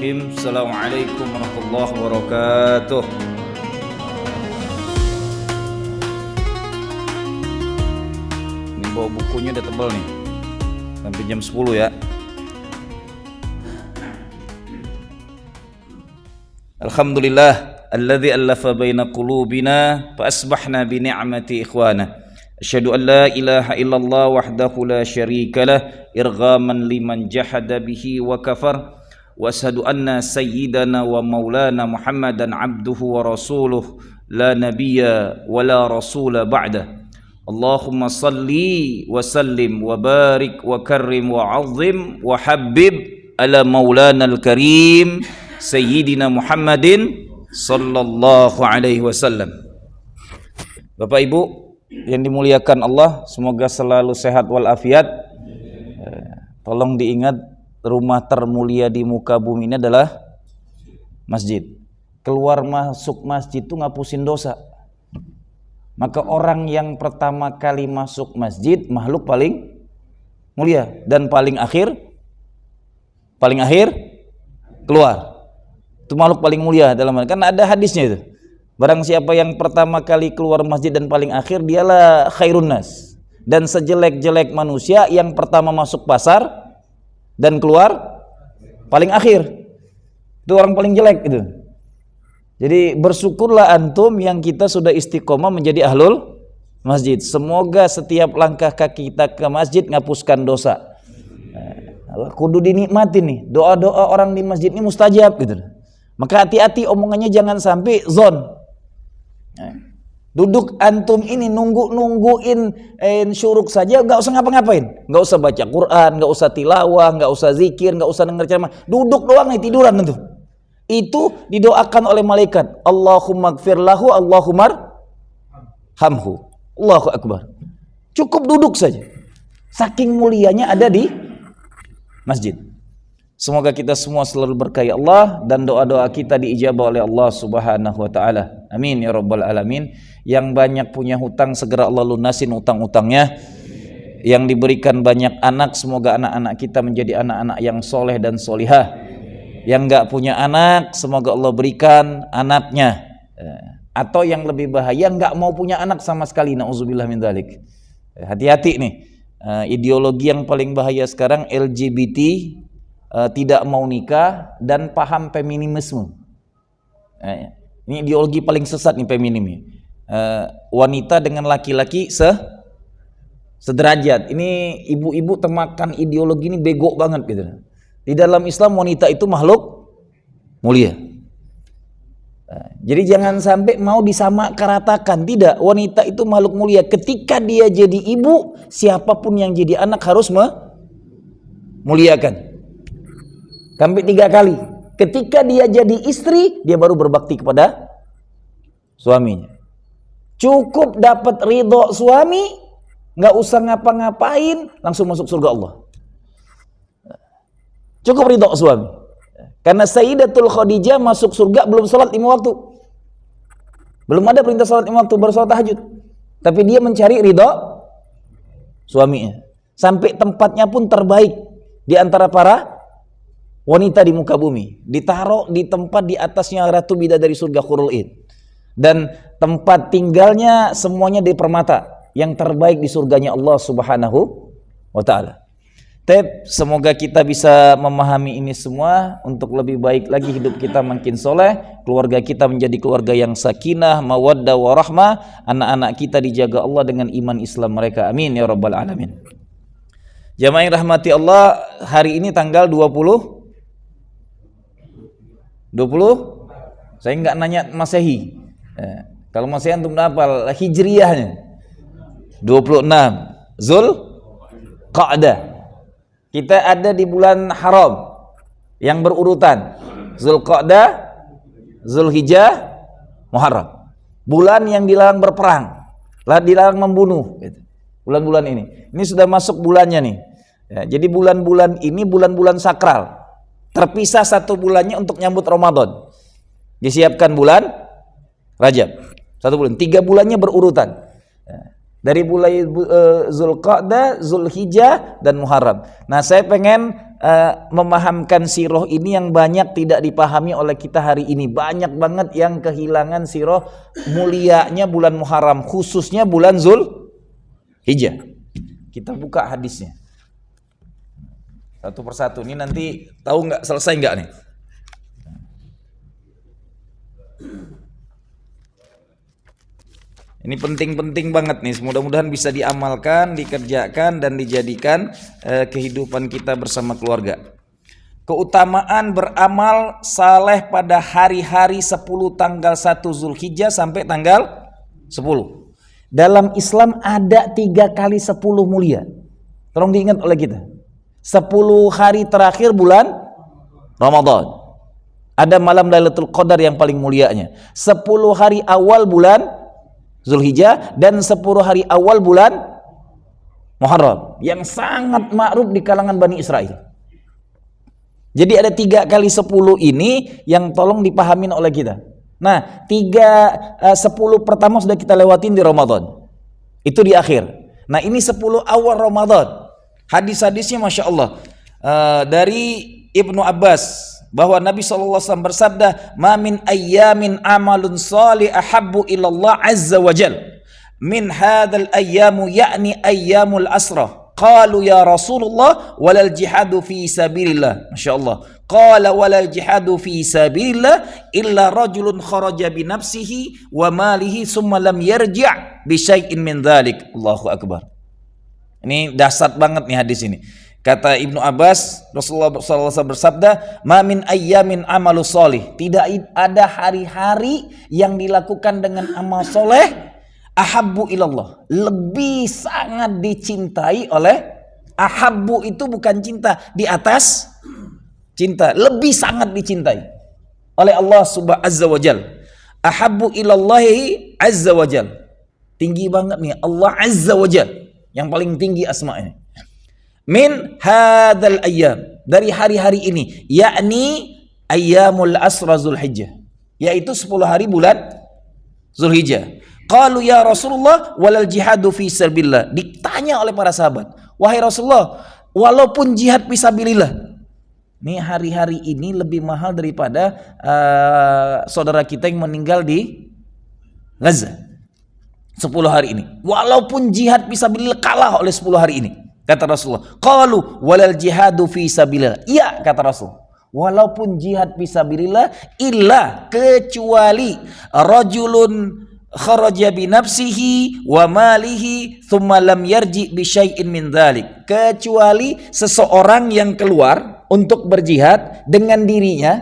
Bismillahirrahmanirrahim. Assalamualaikum warahmatullahi wabarakatuh. Ini bawa bukunya udah tebal nih, sampai jam 10 ya. Alhamdulillah alladzi allafa baina qulubina fa asbahna bi ni'mati ikhwana. Asyhadu an la ilaha illallah wahdahu la syarika lah irghaman liman jahada bihi wa kafar. Wa asyhadu anna sayyidana wa maulana Muhammadan abduhu wa rasuluh la nabiyya wa la rasula ba'dah. Allahumma salli wa sallim wa barik wa karrim wa azim wa habib ala maulana al-karim sayyidina Muhammadin sallallahu alaihi wasallam. Bapak Ibu yang dimuliakan Allah, semoga selalu sehat walafiat. Tolong diingat, rumah termulia di muka bumi ini adalah masjid. Keluar masuk masjid itu ngapusin dosa. Maka orang yang pertama kali masuk masjid makhluk paling mulia, dan paling akhir keluar. Itu makhluk paling mulia dalam hal, kan ada hadisnya itu. Barang siapa yang pertama kali keluar masjid dan paling akhir, dialah khairun nas. Dan sejelek-jelek manusia yang pertama masuk pasar dan keluar paling akhir, itu orang paling jelek itu. Jadi bersyukurlah antum yang kita sudah istiqomah menjadi ahlul masjid. Semoga setiap langkah kaki kita ke masjid ngapuskan dosa. Kudu dinikmati nih, doa-doa orang di masjid ini mustajab gitu. Maka hati-hati omongannya, jangan sampai zon. Duduk antum ini nungguin syuruk saja, nggak usah ngapa-ngapain, nggak usah baca Quran, nggak usah tilawah, nggak usah zikir, nggak usah denger ceramah, duduk doang nih, tiduran tentu. Itu didoakan oleh malaikat, Allahumma gfir lahu, Allahumma hamhu, Allahu akbar. Cukup duduk saja, saking mulianya ada di masjid. Semoga kita semua selalu berkah Allah, dan doa-doa kita diijabah oleh Allah Subhanahu wa taala. Amin ya rabbal alamin. Yang banyak punya hutang, segera Allah lunasin hutang-hutangnya. Yang diberikan banyak anak, semoga anak-anak kita menjadi anak-anak yang soleh dan solihah. Yang enggak punya anak, semoga Allah berikan anaknya. Atau yang lebih bahaya, enggak mau punya anak sama sekali, nauzubillah min dzalik. Hati-hati nih. Ideologi yang paling bahaya sekarang LGBT, tidak mau nikah, dan paham feminisme. Ini ideologi paling sesat nih, feminim. Wanita dengan laki-laki sederajat. Ini ibu-ibu termakan ideologi ini, bego banget gitu. Di dalam Islam wanita itu makhluk mulia. Jadi jangan sampai mau disamaratakan. Tidak, wanita itu makhluk mulia. Ketika dia jadi ibu, siapapun yang jadi anak harus memuliakan. Sampai 3 kali. Ketika dia jadi istri, dia baru berbakti kepada suaminya. Cukup dapat ridho suami, nggak usah ngapa-ngapain, langsung masuk surga Allah. Cukup ridho suami. Karena Sayyidatul Khadijah masuk surga belum sholat 5 waktu. Belum ada perintah sholat 5 waktu, baru sholat tahajud. Tapi dia mencari ridho suaminya. Sampai tempatnya pun terbaik di antara para wanita di muka bumi, ditaruh di tempat di atasnya ratu bidadari surga Hurul Ain, dan tempat tinggalnya semuanya di permata, yang terbaik di surganya Allah Subhanahu wa taala. Semoga kita bisa memahami ini semua untuk lebih baik lagi hidup kita makin soleh, keluarga kita menjadi keluarga yang sakinah, mawaddah, warahmah, anak-anak kita dijaga Allah dengan iman Islam mereka. Amin ya rabbal alamin. Jamaah yang rahmati Allah, hari ini tanggal 20, saya nggak nanya Masehi. Kalau Masehi antum hafal Hijriyahnya 26 Zulqa'dah. Kita ada di bulan haram yang berurutan, Zulqa'dah, Zulhijjah, Muharram. Bulan yang dilarang berperang, dilarang membunuh. Bulan-bulan ini sudah masuk bulannya nih. Jadi bulan-bulan ini bulan-bulan sakral. Terpisah 1 bulannya untuk nyambut Ramadan. Disiapkan bulan Rajab 1 bulan, 3 bulannya berurutan. Dari bulan Zulqa'dah, Zulhijjah, dan Muharram. Nah, saya pengen memahamkan sirah ini yang banyak tidak dipahami oleh kita hari ini. Banyak banget yang kehilangan sirah mulianya bulan Muharram, khususnya bulan Zulhijjah. Kita buka hadisnya satu persatu. Ini nanti tahu nggak selesai nggak nih? Ini penting-penting banget nih. Mudah-mudahan bisa diamalkan, dikerjakan, dan dijadikan kehidupan kita bersama keluarga. Keutamaan beramal saleh pada hari-hari 10 tanggal 1 Zulhijjah sampai tanggal 10. Dalam Islam ada 3 kali 10 mulia. Tolong diingat oleh kita. 10 hari terakhir bulan Ramadan. Ada malam Lailatul Qadar yang paling mulianya. 10 hari awal bulan Zulhijjah dan 10 hari awal bulan Muharram yang sangat ma'ruf di kalangan Bani Israel. Jadi ada 3 kali 10 ini yang tolong dipahamin oleh kita. Nah, 10 pertama sudah kita lewatin di Ramadan. Itu di akhir. Nah, ini 10 awal Ramadan. Hadis-hadisnya Masya Allah. Dari Ibnu Abbas bahwa Nabi SAW bersabda, "Ma min ayyamin amalun salih ahabbu ilallah azza wa jal min hadzal ayyamu ya'ni ayyamul asrah." Qalu ya Rasulullah walal jihadu fi sabilillah. Masyaallah. Qala walal jihadu fi sabilillah illa rajulun kharaja bi nafsihi wa malihi summa lam yarji' bi syai'in min dzalik. Allahu akbar. Ini dahsyat banget nih hadis ini. Kata Ibnu Abbas, Rasulullah SAW bersabda, "Ma min ayyamin amalu solih." Tidak ada hari-hari yang dilakukan dengan amal soleh ahabbu ilallah, lebih sangat dicintai oleh. Ahabbu itu bukan cinta di atas cinta, lebih sangat dicintai oleh Allah Subhanahu azza wajal. Ahabbu ilallahi azza wajal. Tinggi banget nih Allah azza wajal, yang paling tinggi asma'nya. Min hadzal ayyam, dari hari-hari ini, yakni ayyamul asra Zulhijjah, yaitu 10 hari bulan Zulhijjah. Qalu ya Rasulullah walal jihadu fi sabilillah. Ditanya oleh para sahabat, wahai Rasulullah, walaupun jihad fisabilillah, ini hari-hari ini lebih mahal daripada saudara kita yang meninggal di Gaza. 10 hari ini, walaupun jihad fisabilillah kalah oleh 10 hari ini. Kata Rasulullah, qalu walal jihadu fi sabilillah. Iya, kata Rasul, walaupun jihad fi sabilillah, illa, kecuali rajulun kharaja bi nafsihi wa malihi thumma lam yarji bi syai'in min dzalik. Kecuali seseorang yang keluar untuk berjihad dengan dirinya,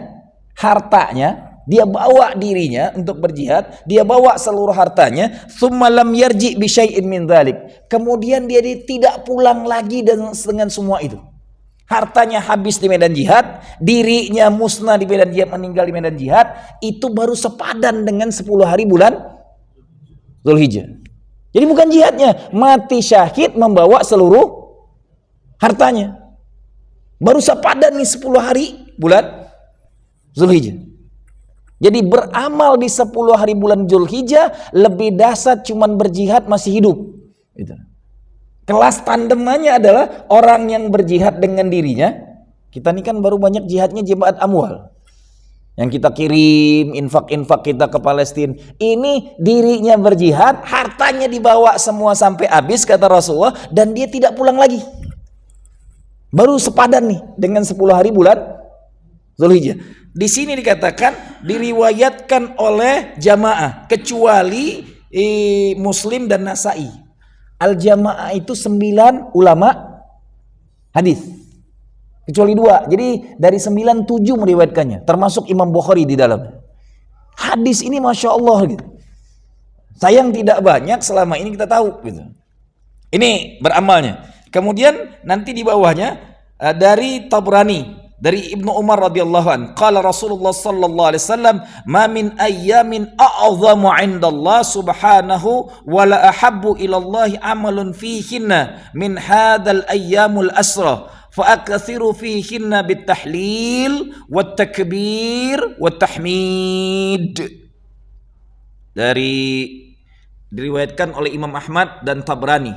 hartanya, dia bawa dirinya untuk berjihad, dia bawa seluruh hartanya, thumma lam yarji bi syai'in min dzalik. Kemudian dia tidak pulang lagi dengan semua itu. Hartanya habis di medan jihad, dirinya musnah di medan jihad, meninggal di medan jihad, itu baru sepadan dengan 10 hari bulan Zulhijjah. Jadi bukan jihadnya, mati syahid membawa seluruh hartanya. Baru sepadan nih 10 hari bulan Zulhijjah. Jadi beramal di 10 hari bulan Zulhijjah lebih dahsyat cuman berjihad masih hidup. Gitu. Kelas tandemannya adalah orang yang berjihad dengan dirinya. Kita ini kan baru banyak jihadnya jemaat amwal. Yang kita kirim infak-infak kita ke Palestina. Ini dirinya berjihad, hartanya dibawa semua sampai habis kata Rasulullah, dan dia tidak pulang lagi. Baru sepadan nih dengan 10 hari bulan Zulhijjah. Di sini dikatakan diriwayatkan oleh jamaah kecuali Muslim dan Nasai. Al jamaah itu 9 ulama hadis. Kecuali 2. Jadi dari 9 7 meriwayatkannya, termasuk Imam Bukhari di dalam. Hadis ini Masya Allah gitu. Sayang tidak banyak selama ini kita tahu gitu. Ini beramalnya. Kemudian nanti di bawahnya dari Tabrani, dari Ibnu Umar radhiyallahu an, qala Rasulullah sallallahu alaihi wasallam, "Ma min ayyamin a'zamu 'indallah subhanahu wa la ahabbu ila Allah amalun fihinna min hadzal ayyamul asra fa aktsiru fihinna bit tahlil wat takbir wat tahmid." Dari Diriwayatkan oleh Imam Ahmad dan Tabrani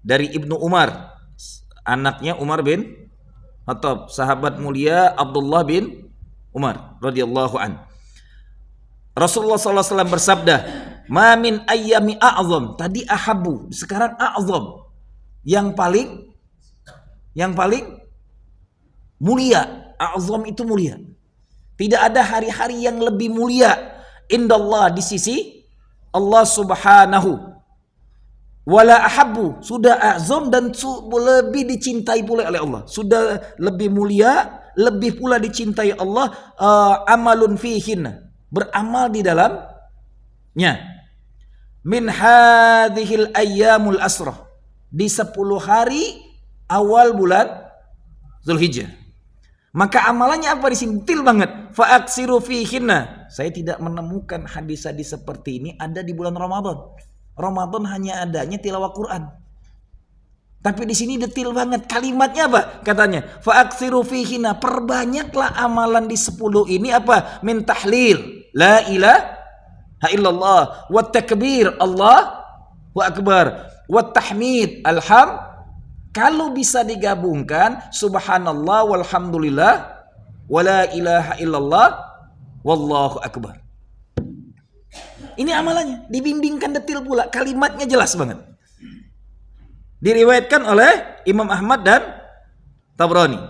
dari Ibnu Umar, anaknya Umar bin Khattab, sahabat mulia Abdullah bin Umar radhiyallahu an. Rasulullah SAW bersabda, "Ma min ayyami a'zam." Tadi ahabu, sekarang a'zam. Yang paling mulia. A'zam itu mulia. Tidak ada hari-hari yang lebih mulia indallah, di sisi Allah Subhanahu. Wala ahabbu, sudah azam dan lebih dicintai pula oleh Allah. Sudah lebih mulia, lebih pula dicintai Allah. Amalun fihinna, beramal di dalamnya. Min hadhil ayyamul asrah, di 10 hari awal bulan Zulhijjah. Maka amalannya apa di sini? Detail banget. Fa'aksiru fihinna. Saya tidak menemukan hadis-hadis seperti ini ada di bulan Ramadan. Ramadan hanya adanya tilawah Quran. Tapi di sini detail banget. Kalimatnya apa? Katanya, fa'aksiru fihinna, perbanyaklah amalan di 10 ini apa? Min tahlil, la ilaha illallah, wa takbir, Allahu akbar, wa tahmid, kalau bisa digabungkan, subhanallah walhamdulillah, wala ilaha illallah, wallahu akbar. Ini amalannya, dibimbingkan detail pula, kalimatnya jelas banget. Diriwayatkan oleh Imam Ahmad dan Tabrani.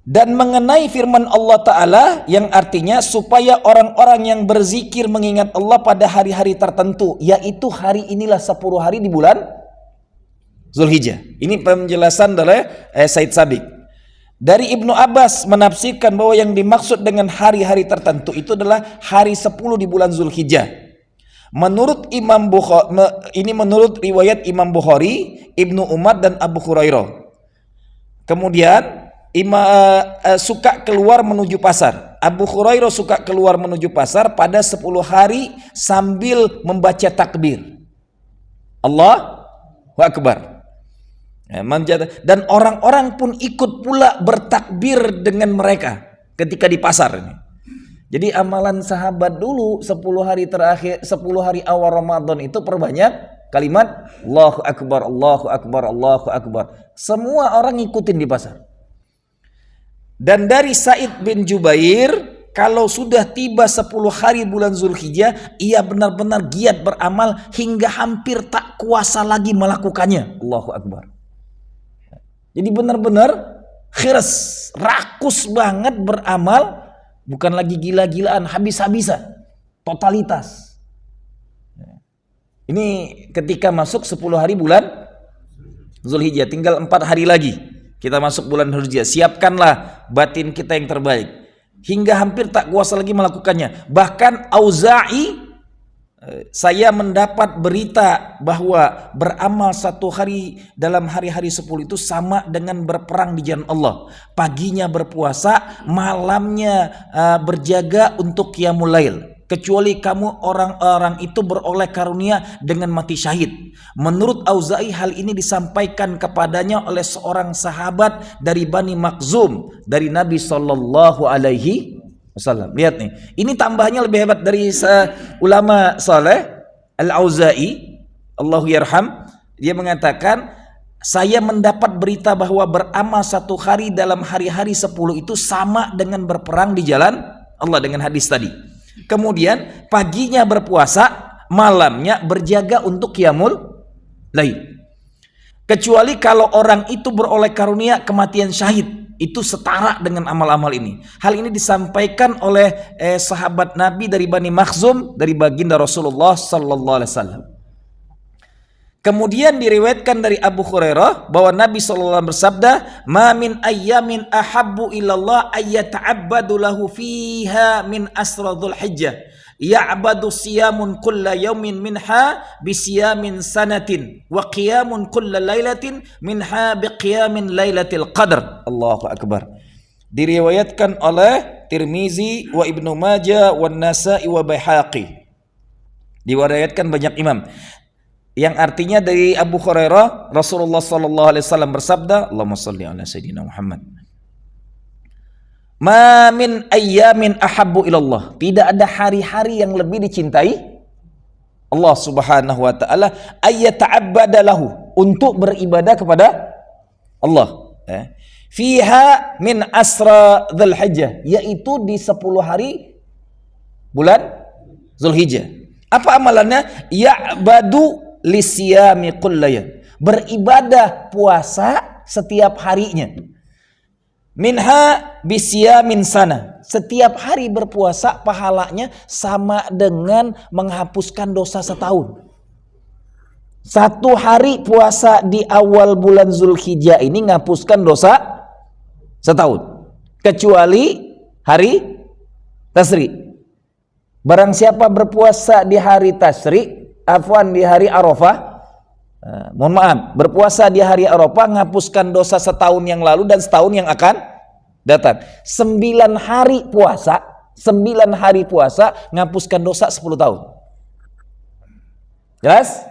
Dan mengenai firman Allah Ta'ala yang artinya supaya orang-orang yang berzikir mengingat Allah pada hari-hari tertentu, yaitu hari inilah 10 hari di bulan Zulhijjah. Ini penjelasan dari Said Sabiq. Dari Ibnu Abbas menafsirkan bahwa yang dimaksud dengan hari-hari tertentu itu adalah hari 10 di bulan Zulhijjah. Menurut Imam Bukhari, ini menurut riwayat Imam Bukhari, Ibnu Umar dan Abu Hurairah. Kemudian suka keluar menuju pasar. Abu Hurairah suka keluar menuju pasar pada 10 hari sambil membaca takbir. Allahu Akbar. Dan orang-orang pun ikut pula bertakbir dengan mereka ketika di pasar ini. Jadi amalan sahabat dulu 10 hari terakhir, 10 hari awal Ramadan itu perbanyak kalimat Allahu Akbar, Allahu Akbar, Allahu Akbar. Semua orang ngikutin di pasar. Dan dari Sa'id bin Jubair, kalau sudah tiba 10 hari bulan Zulhijjah, ia benar-benar giat beramal hingga hampir tak kuasa lagi melakukannya. Allahu Akbar. Jadi benar-benar khirs, rakus banget beramal, bukan lagi gila-gilaan, habis-habisan, totalitas. Ini ketika masuk 10 hari bulan Zulhijjah, tinggal 4 hari lagi kita masuk bulan Zulhijjah. Siapkanlah batin kita yang terbaik. Hingga hampir tak kuasa lagi melakukannya. Bahkan Auza'i, saya mendapat berita bahwa beramal 1 hari dalam hari-hari 10 itu sama dengan berperang di jalan Allah. Paginya berpuasa, malamnya berjaga untuk qiyamul lail. Kecuali kamu orang-orang itu beroleh karunia dengan mati syahid. Menurut Auza'i, hal ini disampaikan kepadanya oleh seorang sahabat dari Bani Makhzum dari Nabi Sallallahu Alaihi Wasallam. Lihat nih, ini tambahannya lebih hebat dari ulama saleh Al-Auza'i, Allahu yarham. Dia mengatakan, saya mendapat berita bahwa beramal 1 hari dalam hari-hari 10 itu sama dengan berperang di jalan Allah, dengan hadis tadi. Kemudian paginya berpuasa, malamnya berjaga untuk qiyamul lail. Kecuali kalau orang itu beroleh karunia kematian syahid, itu setara dengan amal-amal ini. Hal ini disampaikan oleh sahabat Nabi dari Bani Makhzum dari baginda Rasulullah sallallahu alaihi wasallam. Kemudian diriwayatkan dari Abu Hurairah bahwa Nabi sallallahu alaihi wasallam bersabda, "Ma min ayyamin ahabbu ilallah ayyata'abbadu lahu fiha min asradul hijjah. Ya'badu siyamun kulla yawmin minha bisiyamin sanatin wa qiyamun kulla lailatin minha biqiyamin lailatil qadr." Allahu akbar. Diriwayatkan oleh Tirmizi wa Ibnu Majah wa Nasa'i wa Baihaqi. Diriwayatkan banyak imam. Yang artinya dari Abu Hurairah, Rasulullah sallallahu alaihi wasallam bersabda, Allahumma shalli ala sayyidina Muhammad. Ma min ayyamin ahabbu ilallah. Tidak ada hari-hari yang lebih dicintai Allah Subhanahu wa taala ayyata'abbada lahu, untuk beribadah kepada Allah. Fiha min asra Dzulhijjah, yaitu di 10 hari bulan Zulhijjah. Apa amalannya? Ya'badu lisyami kullaya, beribadah puasa setiap harinya. Minha bisyamin sana, setiap hari berpuasa pahalanya sama dengan menghapuskan dosa setahun. Satu hari puasa di awal bulan Zulhijjah ini menghapuskan dosa setahun, kecuali hari Tasri. Barang siapa berpuasa di hari Tasri, di hari Arafah, mohon maaf, berpuasa di hari Arafah menghapuskan dosa setahun yang lalu dan setahun yang akan datang. 9 hari puasa, 9 hari puasa menghapuskan dosa 10 tahun. Jelas?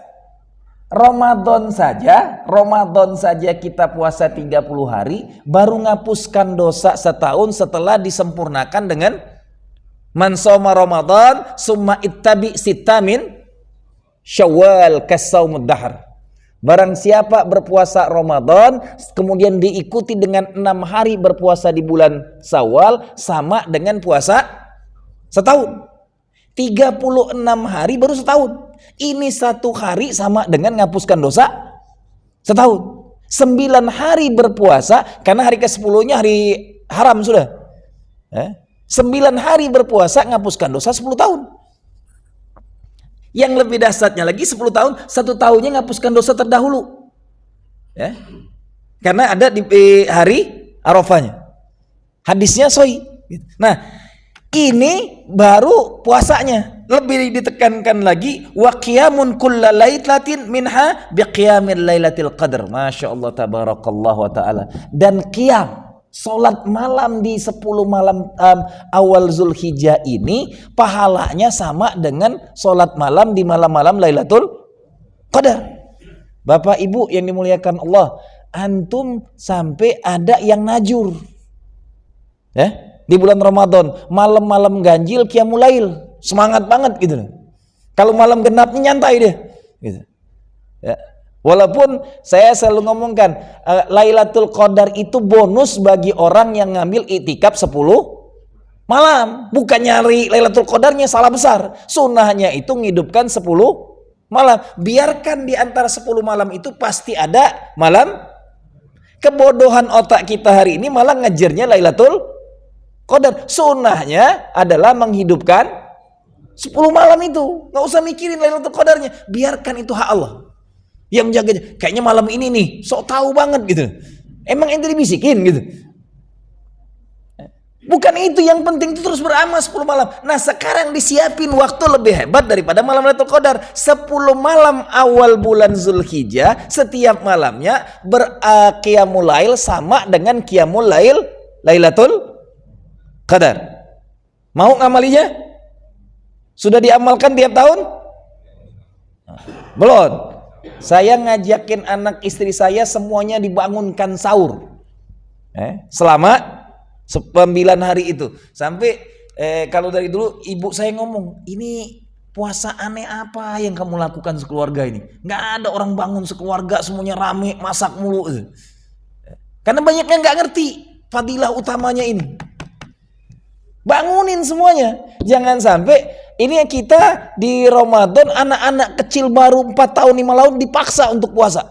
Ramadan saja kita puasa 30 hari baru menghapuskan dosa setahun setelah disempurnakan dengan man shoma Ramadan summa ittabi sittamin Syawal kasaumud dahr. Barang siapa berpuasa Ramadan kemudian diikuti dengan 6 hari berpuasa di bulan Syawal, sama dengan puasa setahun. 36 hari baru setahun. Ini 1 hari sama dengan menghapuskan dosa setahun. 9 hari berpuasa, karena hari ke-10-nya hari haram sudah. 9 hari berpuasa menghapuskan dosa 10 tahun. Yang lebih dahsyatnya lagi 10 tahun, 1 tahunnya menghapuskan dosa terdahulu. Karena ada di hari Arafahnya. Hadisnya sahih. Nah, ini baru puasanya. Lebih ditekankan lagi, wa qiyamun kulla lailatin minha biqiyamil lailatul qadar. Masya Allah tabarakallah wa ta'ala. Dan qiyam, salat malam di 10 malam awal Zulhijjah ini pahalanya sama dengan salat malam di malam-malam Lailatul Qadar. Bapak Ibu yang dimuliakan Allah, antum sampai ada yang najur. Di bulan Ramadan, malam-malam ganjil qiyamul lail, semangat banget gitu. Kalau malam genapnya nyantai deh gitu. Walaupun saya selalu ngomongkan Lailatul Qadar itu bonus bagi orang yang ngambil iktikaf 10 malam. Bukan nyari Lailatul Qadarnya, salah besar. Sunnahnya itu ngidupkan 10 malam. Biarkan di antara 10 malam itu pasti ada malam. Kebodohan otak kita hari ini malah ngejarnya Lailatul Qadar. Sunnahnya adalah menghidupkan 10 malam itu. Nggak usah mikirin Lailatul Qadarnya. Biarkan itu hak Allah yang menjaganya. Kayaknya malam ini nih sok tahu banget gitu. Emang ente dibisikin gitu? Bukan itu yang penting, itu terus beramal 10 malam. Nah, sekarang disiapin waktu lebih hebat daripada malam Lailatul Qadar. 10 malam awal bulan Zulhijjah, setiap malamnya qiyamul lail sama dengan qiyamul lail Lailatul Qadar. Mau ngamalinya? Sudah diamalkan tiap tahun? Belum. Saya ngajakin anak istri saya semuanya dibangunkan sahur selama 9 hari itu. Sampai kalau dari dulu ibu saya ngomong, ini puasa aneh apa yang kamu lakukan sekeluarga ini? Nggak ada orang bangun sekeluarga semuanya rame masak mulu. Karena banyaknya nggak ngerti fadilah utamanya ini. Bangunin semuanya. Jangan sampai ini kita di Ramadan anak-anak kecil baru 4 tahun 5 tahun dipaksa untuk puasa.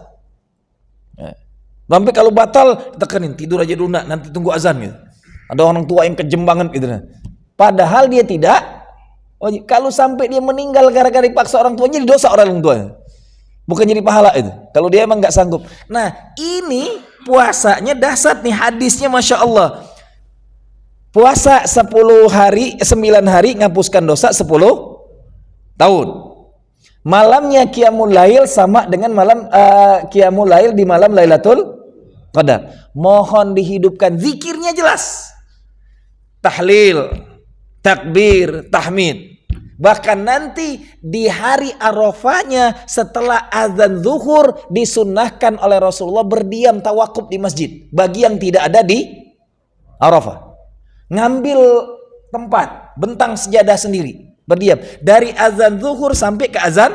Sampai kalau batal tekanin, tidur aja dulu nak, nanti tunggu azan gitu. Ada orang tua yang kejem banget gitu. Padahal dia tidak. Kalau sampai dia meninggal gara-gara dipaksa orang tuanya, jadi dosa orang tuanya. Bukan jadi pahala itu. Kalau dia emang nggak sanggup. Nah, ini puasanya dahsyat nih, hadisnya Masya Allah. Puasa 10 hari, 9 hari ngapuskan dosa 10 tahun. Malamnya qiyamul lail sama dengan malam qiyamul lail di malam Lailatul Qadar. Mohon dihidupkan, zikirnya jelas. Tahlil, takbir, tahmid. Bahkan nanti di hari Arafahnya setelah azan zuhur disunnahkan oleh Rasulullah berdiam tawakuf di masjid bagi yang tidak ada di Arafah. Ngambil tempat, bentang sejadah sendiri, berdiam. Dari azan zuhur sampai ke azan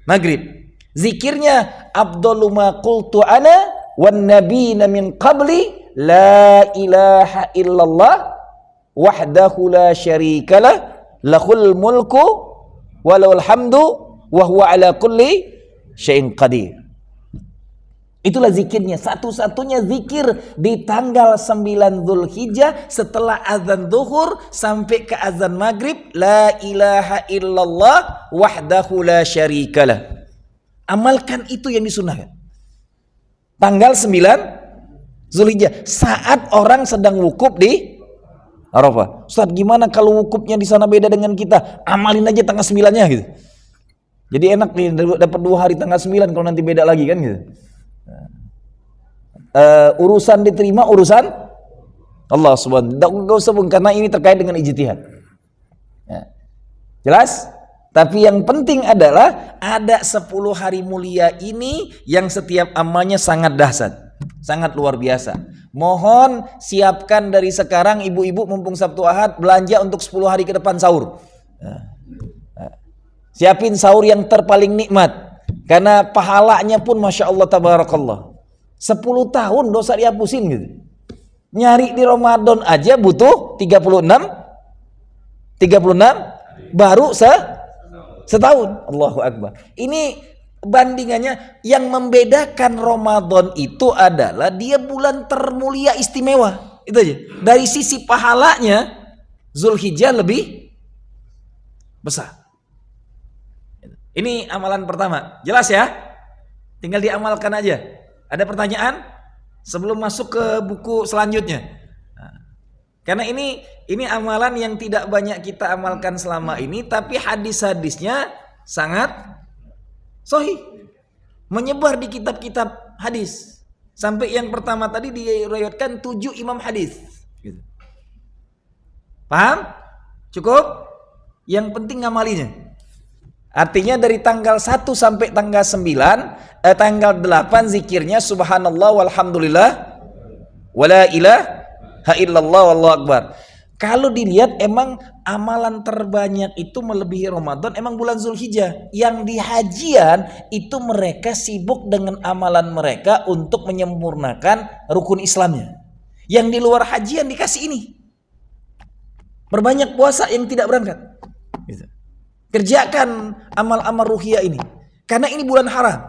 maghrib. Zikirnya afdalu ma qultu ana wan nabiyina min qabli la ilaha illallah wahdahu la syarikalah lahul mulku walahul hamdu wa huwa ala kulli syai'in qadir. Itulah zikirnya, satu-satunya zikir di tanggal 9 Zulhijjah setelah azan zuhur sampai ke azan maghrib, la ilaha illallah wahdahu la syarikalah. Amalkan itu yang disunahkan. Tanggal 9 Zulhijjah saat orang sedang wukuf di Arafah. Ustaz, gimana kalau wukufnya di sana beda dengan kita? Amalin aja tanggal 9-nya gitu. Jadi enak nih dapat 2 hari tanggal 9 kalau nanti beda lagi kan gitu. Urusan diterima urusan Allah subhanahu wa ta'ala. Enggak usah bung, karena ini terkait dengan ijtihad. Ya. Jelas? Tapi yang penting adalah ada 10 hari mulia ini yang setiap amalnya sangat dahsyat, sangat luar biasa. Mohon siapkan dari sekarang ibu-ibu mumpung Sabtu Ahad belanja untuk 10 hari ke depan sahur. Siapin sahur yang terpaling nikmat. Karena pahalanya pun Masya Allah tabarakallah. 10 tahun dosa dihapusin gitu. Nyari di Ramadan aja butuh 36 baru setahun. Allahu Akbar. Ini bandingannya, yang membedakan Ramadan itu adalah dia bulan termulia istimewa. Itu aja. Dari sisi pahalanya Zulhijjah lebih besar. Ini amalan pertama. Jelas ya? Tinggal diamalkan aja. Ada pertanyaan sebelum masuk ke buku selanjutnya? Karena ini amalan yang tidak banyak kita amalkan selama ini, tapi hadis-hadisnya sangat sahih. Menyebar di kitab-kitab hadis. Sampai yang pertama tadi diriwayatkan 7 imam hadis. Gitu. Paham? Cukup? Yang penting ngamalinya. Artinya dari tanggal 1 sampai tanggal 9, tanggal 8 zikirnya subhanallah walhamdulillah wala ilaha illallah wallahu akbar. Kalau dilihat emang amalan terbanyak itu melebihi Ramadan emang bulan Zulhijjah. Yang di hajian itu mereka sibuk dengan amalan mereka untuk menyempurnakan rukun Islamnya. Yang di luar hajian dikasih ini. Perbanyak puasa yang tidak berangkat. Gitu. Kerjakan amal-amal ruhiyah ini. Karena ini bulan haram.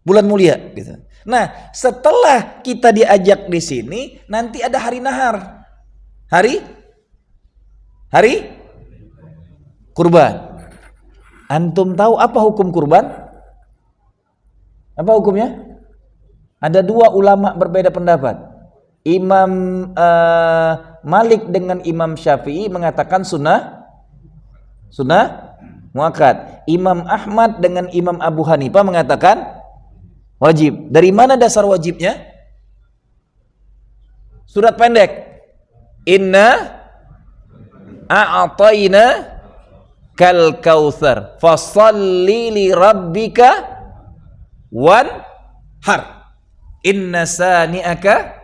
Bulan mulia gitu. Nah, setelah kita diajak di sini, nanti ada hari nahar. Hari kurban. Antum tahu apa hukum kurban? Apa hukumnya? Ada 2 ulama berbeda pendapat. Imam Malik dengan Imam Syafi'i mengatakan sunnah muakkad. Imam Ahmad dengan Imam Abu Hanifah mengatakan wajib. Dari mana dasar wajibnya? Surat pendek. Inna a'tayna kal kautsar fashalli li rabbika wanhar inna sani'aka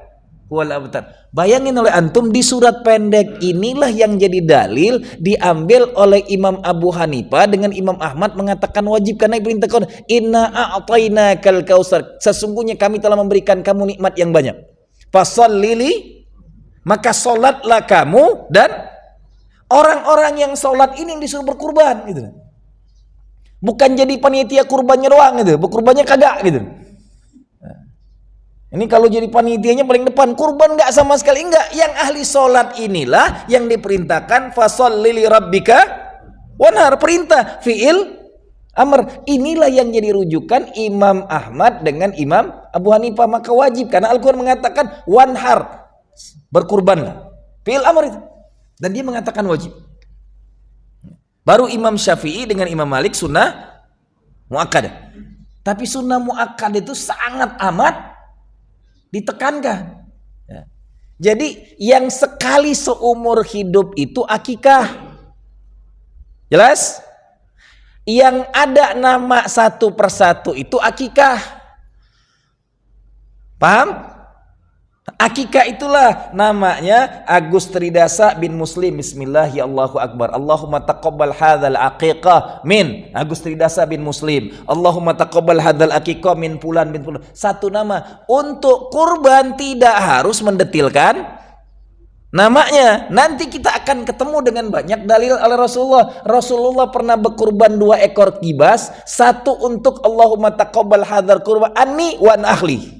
huwal abtar. Bayangin oleh antum, di surat pendek inilah yang jadi dalil diambil oleh Imam Abu Hanifah dengan Imam Ahmad mengatakan wajib karena diperintahkan inna a'tayna kal kautsar, sesungguhnya kami telah memberikan kamu nikmat yang banyak. Fasholli, maka sholatlah kamu, dan orang-orang yang sholat ini yang disuruh berkurban gitu. Bukan jadi panitia kurbannya doang gitu, berkurbannya kagak gitu. Ini kalau jadi panitianya paling depan, kurban enggak sama sekali enggak. Yang ahli sholat inilah yang diperintahkan fasholli li rabbika wanhar, perintah fi'il amr. Inilah yang jadi rujukan Imam Ahmad dengan Imam Abu Hanifah, maka wajib karena Al-Qur'an mengatakan wanhar, berkurbanlah. Fi'il amr itu. Dan dia mengatakan wajib. Baru Imam Syafi'i dengan Imam Malik sunnah muakkad. Tapi sunnah muakkad itu sangat amat ditekankan. Ya. Jadi yang sekali seumur hidup itu akikah. Jelas? Yang ada nama satu persatu itu akikah. Paham? Akikah itulah namanya Agus Tridasa bin Muslim. Bismillah ya Allahu Akbar. Allahumma taqabbal hadzal aqiqah min Agus Tridasa bin Muslim. Allahumma taqabbal hadzal aqiqah min fulan bin fulan. Satu nama. Untuk kurban tidak harus mendetilkan namanya. Nanti kita akan ketemu dengan banyak dalil oleh Rasulullah. Rasulullah pernah berkurban 2 ekor kibas, satu untuk Allahumma taqabbal hadzal kurban anni wa an ahli.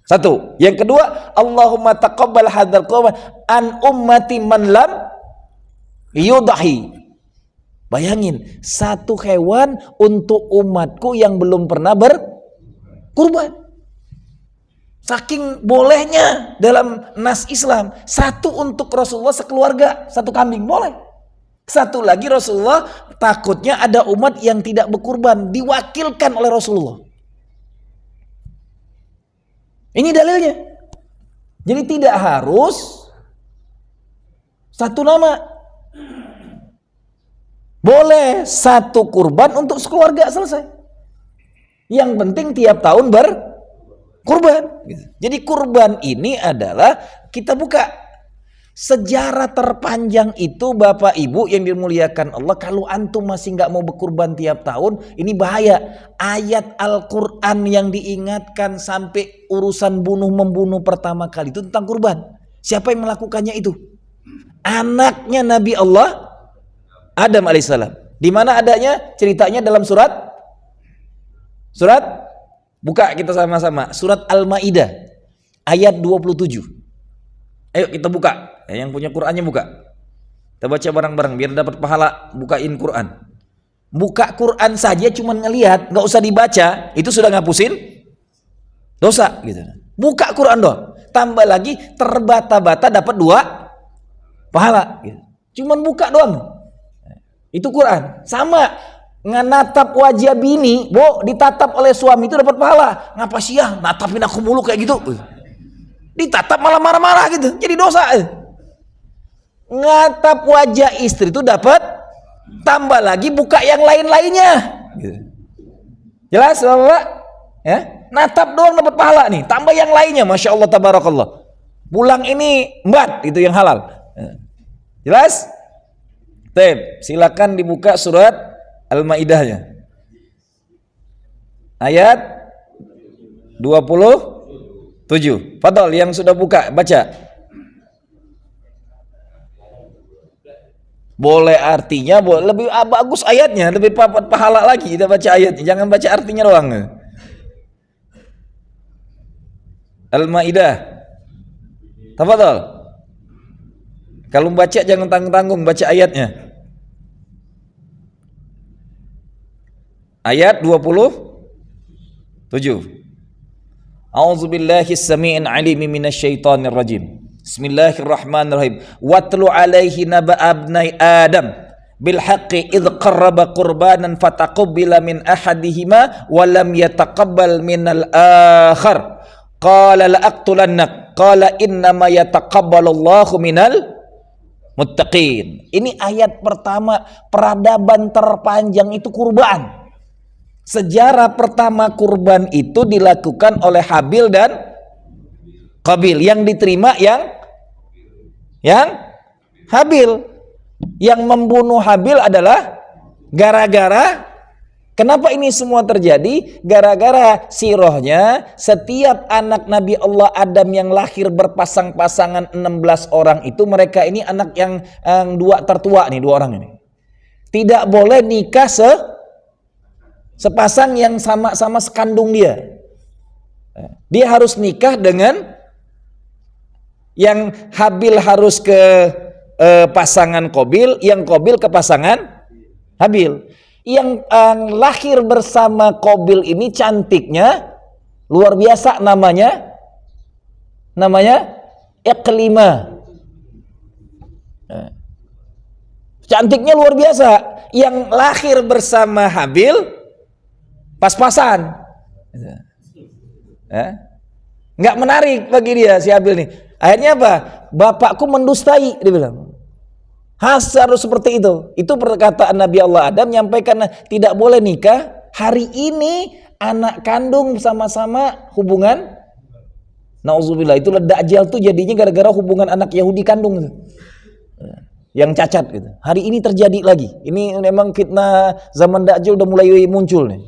Satu. Yang kedua, Allahumma taqabbal hadzal qurban an ummati man lam yudahi. Bayangin, satu hewan untuk umatku yang belum pernah berkurban. Saking bolehnya dalam nas Islam, satu untuk Rasulullah sekeluarga, satu kambing boleh. Satu lagi Rasulullah takutnya ada umat yang tidak berkurban, diwakilkan oleh Rasulullah. Ini dalilnya. Jadi tidak harus satu nama. Boleh satu kurban untuk sekeluarga, selesai. Yang penting tiap tahun berkurban. Jadi kurban ini adalah, kita buka sejarah terpanjang itu Bapak Ibu yang dimuliakan Allah. Kalau antum masih nggak mau berkurban tiap tahun, ini bahaya. Ayat Al-Quran yang diingatkan sampai urusan bunuh-membunuh pertama kali itu tentang kurban. Siapa yang melakukannya itu? Anaknya Nabi Allah Adam alaihissalam. Di mana adanya ceritanya dalam surat buka kita sama-sama, surat Al-Maidah ayat 27. Ayo kita buka. Yang punya Qur'annya buka. Kita baca bareng-bareng biar dapat pahala bukain Qur'an. Buka Qur'an saja cuman ngelihat, nggak usah dibaca, itu sudah ngapusin dosa gitu. Buka Qur'an doang. Tambah lagi terbata-bata dapat 2 pahala gitu. Cuman buka doang. Itu Qur'an. Sama nganatap wajah bini, ditatap oleh suami itu dapat pahala. Ngapa sih ya natapin aku mulu kayak gitu? Ditatap malah marah-marah gitu. Jadi dosa. Ngatap wajah istri itu dapat, tambah lagi buka yang lain-lainnya. Jelas Bapak? Ya, natap doang dapat pahala nih, tambah yang lainnya, masya Allah tabarakallah. Pulang ini embat, itu yang halal. Jelas? Silakan dibuka surat Al-Maidahnya. Ayat 27. Fadol yang sudah buka baca. Boleh artinya, boleh lebih bagus ayatnya, lebih pahala lagi kita baca ayatnya, jangan baca artinya doang. Al-Maidah. Tafadhol. Kalau baca jangan tanggung-tanggung, baca ayatnya. Ayat 27. A'udzubillahis samii'il 'aliim minasyaitonir rajim. Bismillahirrahmanirrahim. Watlu alaihi naba abnai Adam bil haqqi idh qarraba qurbanan fataqabbala min ahadihima wa lam yataqabbal minal akhar. Qala la aqtulannak. Qala innama yataqabbalullahu minal muttaqin. Ini ayat pertama, peradaban terpanjang itu kurban. Sejarah pertama kurban itu dilakukan oleh Habil dan Qabil. Yang diterima yang Habil. Yang membunuh Habil adalah gara-gara, kenapa ini semua terjadi? Gara-gara sirohnya setiap anak Nabi Allah Adam yang lahir berpasang-pasangan 16 orang itu, mereka ini anak yang dua tertua nih, 2 orang ini. Tidak boleh nikah sepasang yang sama-sama sekandung dia. Dia harus nikah dengan yang Habil harus ke pasangan Qabil, yang Qabil ke pasangan Habil. Yang lahir bersama Qabil ini cantiknya luar biasa, namanya Iqlimah. Cantiknya luar biasa. Yang lahir bersama Habil pas-pasan. Nggak menarik bagi dia si Habil nih. Akhirnya apa? Bapakku mendustai, dia bilang. Harus seperti itu. Itu perkataan Nabi Allah Adam menyampaikan tidak boleh nikah. Hari ini anak kandung sama-sama hubungan Nauzubillah, itulah Dajjal tuh jadinya gara-gara hubungan anak Yahudi kandung itu. Yang cacat gitu. Hari ini terjadi lagi. Ini memang fitnah zaman Dajjal udah mulai muncul nih.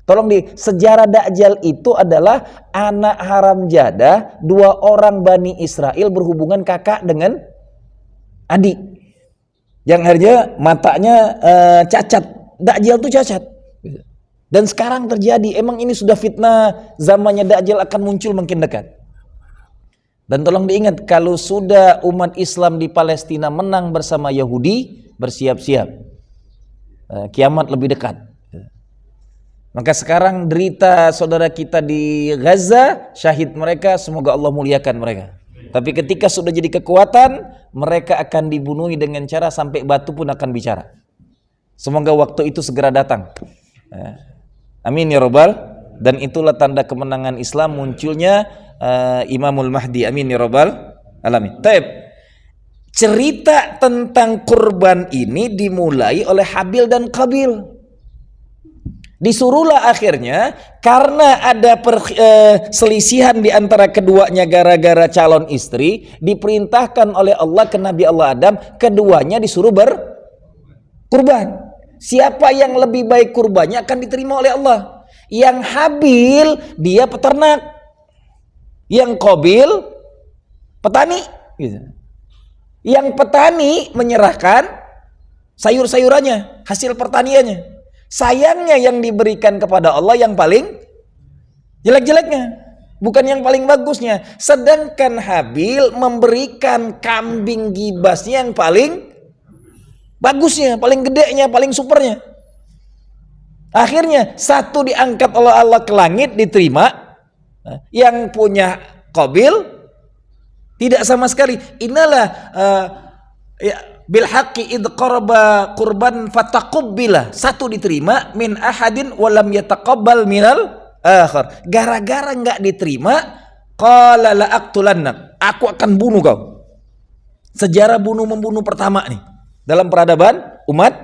Tolong sejarah Dajjal itu adalah anak haram jadah, 2 orang Bani Israel berhubungan kakak dengan adik. Yang akhirnya matanya cacat. Dajjal tuh cacat. Dan sekarang terjadi, emang ini sudah fitnah zamannya Dajjal akan muncul makin dekat. Dan tolong diingat, kalau sudah umat Islam di Palestina menang bersama Yahudi, bersiap-siap. Kiamat lebih dekat. Maka sekarang derita saudara kita di Gaza, syahid mereka, semoga Allah muliakan mereka. Tapi ketika sudah jadi kekuatan, mereka akan dibunuhi dengan cara sampai batu pun akan bicara. Semoga waktu itu segera datang. Amin ya Rabbal. Dan itulah tanda kemenangan Islam, munculnya Imamul Mahdi. Amin ya Rabbal alamin. Taib. Cerita tentang kurban ini dimulai oleh Habil dan Qabil. Disuruhlah akhirnya, karena ada selisihan di antara keduanya gara-gara calon istri, diperintahkan oleh Allah ke Nabi Allah Adam, keduanya disuruh berkurban. Siapa yang lebih baik kurbannya akan diterima oleh Allah. Yang Habil dia peternak, yang Qabil petani gitu. Yang petani menyerahkan sayur-sayurannya, hasil pertaniannya. Sayangnya yang diberikan kepada Allah yang paling jelek-jeleknya, bukan yang paling bagusnya. Sedangkan Habil memberikan kambing gibasnya yang paling bagusnya, paling gedenya, paling supernya. Akhirnya satu diangkat oleh Allah ke langit, diterima. Yang punya Qabil tidak sama sekali. Inilah bil haqqi id qaraba qurban fataqabbala. Satu diterima min ahadin walam yataqabbal minal akhar. Gara-gara enggak diterima, qala la aqtulannak. Aku akan bunuh kau. Sejarah bunuh-membunuh pertama nih dalam peradaban umat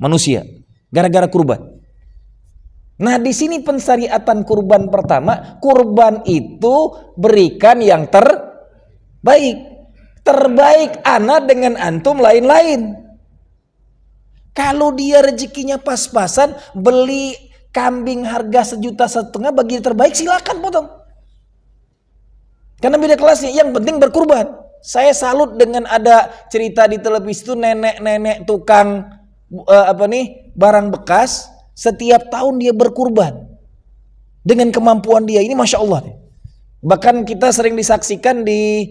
manusia gara-gara kurban. Nah, di sini pensyariatan kurban pertama, kurban itu berikan yang terbaik. Terbaik ana dengan antum lain-lain. Kalau dia rezekinya pas-pasan, beli kambing harga 1,5 juta bagi terbaik, silakan potong. Karena beda kelasnya, yang penting berkurban. Saya salut dengan ada cerita di televisi itu nenek-nenek tukang barang bekas, setiap tahun dia berkurban. Dengan kemampuan dia ini, Masya Allah. Bahkan kita sering disaksikan di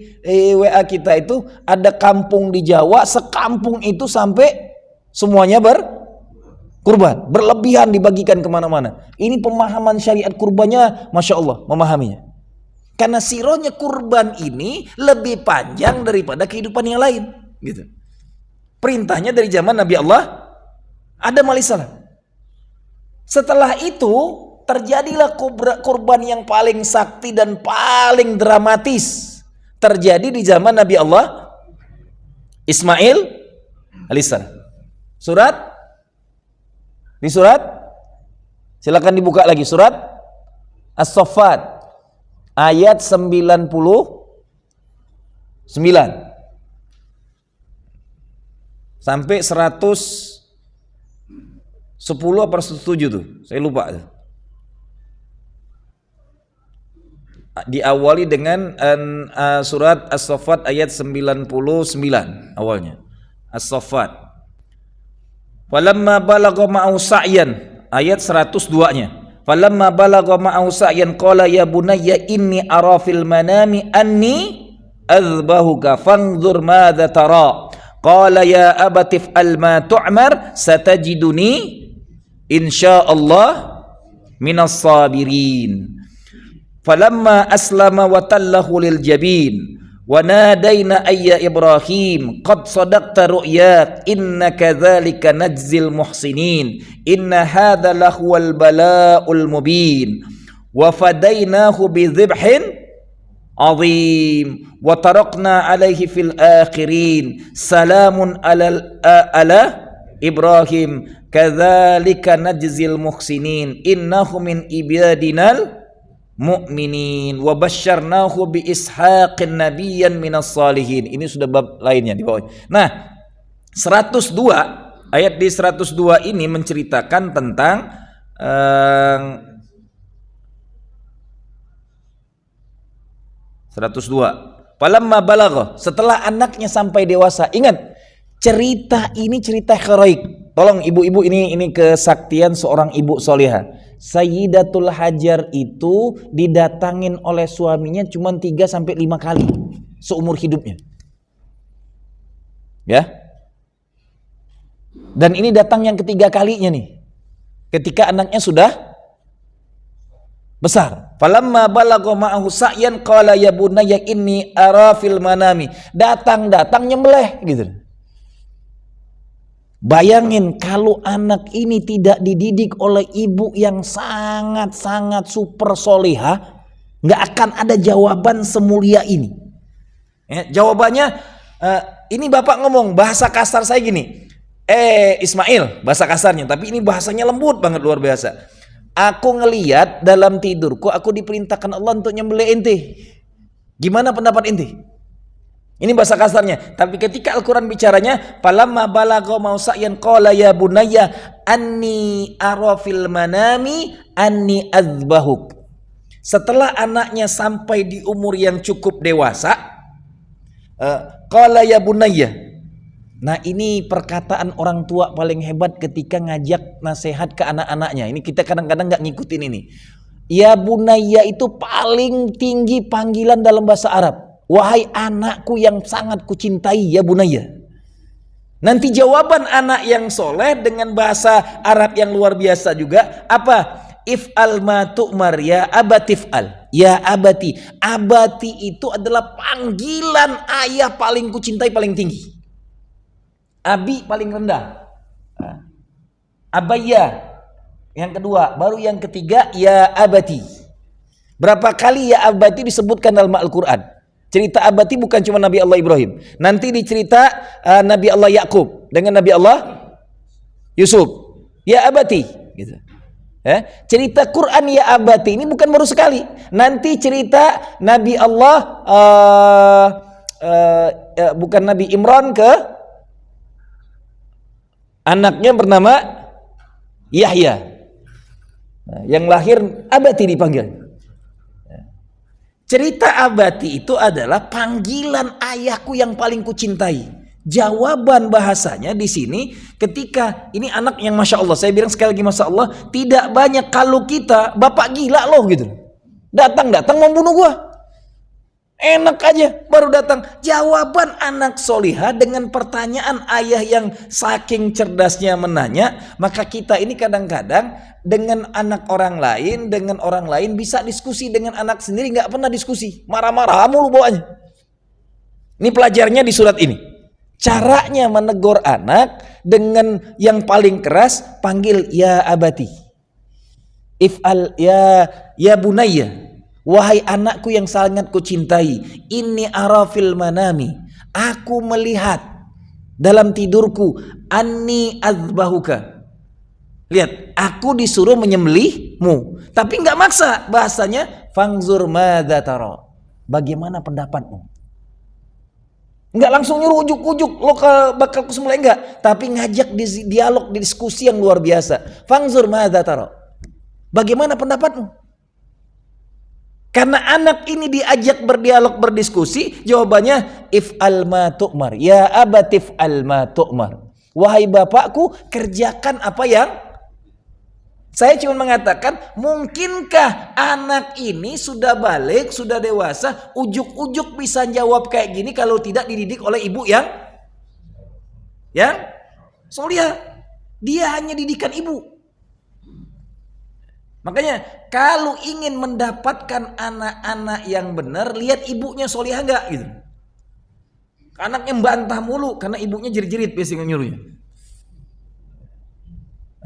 WA kita itu, ada kampung di Jawa, sekampung itu sampai semuanya berkurban, berlebihan dibagikan kemana-mana. Ini pemahaman syariat kurbannya, Masya Allah, memahaminya. Karena sirohnya kurban ini lebih panjang daripada kehidupan yang lain, gitu. Perintahnya dari zaman Nabi Allah Adam alaihissalam. Setelah itu terjadilah kurban yang paling sakti dan paling dramatis, terjadi di zaman Nabi Allah Ismail alaihissalam. Surat silakan dibuka lagi, surat As-Saffat ayat 99 sampai 110 apa 107 tuh, saya lupa. Diawali dengan surat As-Saffat ayat 99 awalnya. As-Saffat. Falamma balagha ma'ahu sa'yan, ayat 102-nya. Falamma balagha ma'ahu sa'yan qala ya bunayya inni ara fil manami anni azbahuka fanzur madza tara. Qala ya abati fa'al ma tu'mar satajiduni insyaallah minas sabirin. Falamma aslama wa tallahu lil jabin wa nadaina ayya Ibrahim qad sadaqta ru'yak inna kadzalika najzil muhsinin inna hadza lahuwal bala'ul mubin wa fadainahu bi dhibhin azim wa tarakna alaihi fil akhirin salamun ala Ibrahim kadzalika najzil muhsinin innahu min ibadinal mu'minin wa basyarnahu bi ishaqin nabiyyan minas salihin. Ini sudah bab lainnya di bawah. Nah, 102 ayat di 102 ini menceritakan tentang 102. Falamma balagha, setelah anaknya sampai dewasa. Ingat, cerita ini cerita heroik. Tolong ibu-ibu, ini kesaktian seorang ibu solihah. Sayyidatul Hajar itu didatangin oleh suaminya cuma 3 sampai 5 kali seumur hidupnya. Ya. Dan ini datang yang ketiga kalinya nih. Ketika anaknya sudah besar. Falamma balagha ma'ahu sa'yan qala ya bunayya inni ara fil manami. Datang nyembelih gitu. Bayangin kalau anak ini tidak dididik oleh ibu yang sangat-sangat super solihah, nggak akan ada jawaban semulia ini. Ya, jawabannya ini bapak ngomong bahasa kasar saya gini, Ismail bahasa kasarnya, tapi ini bahasanya lembut banget, luar biasa. Aku ngeliat dalam tidurku, aku diperintahkan Allah untuk nyembelih ente. Gimana pendapat ente? Ini bahasa kasarnya. Tapi ketika Al-Quran bicaranya, falamma balagha mausayan qala ya bunayya anni ara fil manami anni azbahuk. Setelah anaknya sampai di umur yang cukup dewasa, qala ya bunayya. Nah, ini perkataan orang tua paling hebat ketika ngajak nasihat ke anak-anaknya. Ini kita kadang-kadang nggak ngikutin ini. Ya bunayya itu paling tinggi panggilan dalam bahasa Arab. Wahai anakku yang sangat kucintai, ya bunayya. Nanti jawaban anak yang soleh dengan bahasa Arab yang luar biasa juga apa? If'al ma tu'mar ya abati if'al. Ya abati. Abati itu adalah panggilan ayah paling kucintai, paling tinggi. Abi paling rendah. Abayya yang kedua, baru yang ketiga ya abati. Berapa kali ya abati disebutkan dalam Al-Quran? Cerita abati bukan cuma Nabi Allah Ibrahim. Nanti dicerita Nabi Allah Yakub dengan Nabi Allah Yusuf. Ya abati, gitu. Ya, cerita Quran ya abati ini bukan baru sekali. Nanti cerita Nabi Allah bukan Nabi Imran ke anaknya bernama Yahya. Nah, yang lahir abati dipanggil. Cerita abati itu adalah panggilan ayahku yang paling kucintai. Jawaban bahasanya di sini ketika ini anak yang masya Allah, saya bilang sekali lagi masya Allah, tidak banyak kalau kita bapak gila loh gitu. Datang membunuh gua. Enak aja baru datang. Jawaban anak solihah dengan pertanyaan ayah yang saking cerdasnya menanya, maka kita ini kadang-kadang dengan anak orang lain, dengan orang lain bisa diskusi, dengan anak sendiri nggak pernah diskusi, marah-marah mulu bawaannya. Ini pelajarnya di surat ini. Caranya menegur anak dengan yang paling keras, panggil ya abati. If'al ya bunayya. Wahai anakku yang sangat kucintai, inni ara fil manami. Aku melihat dalam tidurku, anni azbahuka. Lihat, aku disuruh menyembelihmu, tapi nggak maksa. Bahasanya fangzur madza tara. Bagaimana pendapatmu? Nggak langsung nyuruh ujuk-ujuk lo bakal kusembelih, enggak, tapi ngajak dialog, diskusi yang luar biasa. Fangzur madza tara. Bagaimana pendapatmu? Karena anak ini diajak berdialog, berdiskusi, jawabannya if'al ma tu'mar. Ya abati if'al ma tu'mar. Wahai bapakku, kerjakan apa yang saya cuma mengatakan, mungkinkah anak ini sudah balik, sudah dewasa, ujuk-ujuk bisa jawab kayak gini kalau tidak dididik oleh ibu yang solihah. Dia hanya didikan ibu. Makanya kalau ingin mendapatkan anak-anak yang benar, lihat ibunya solihah enggak gitu. Anaknya membantah mulu karena ibunya jerit-jerit biasanya nyuruhnya.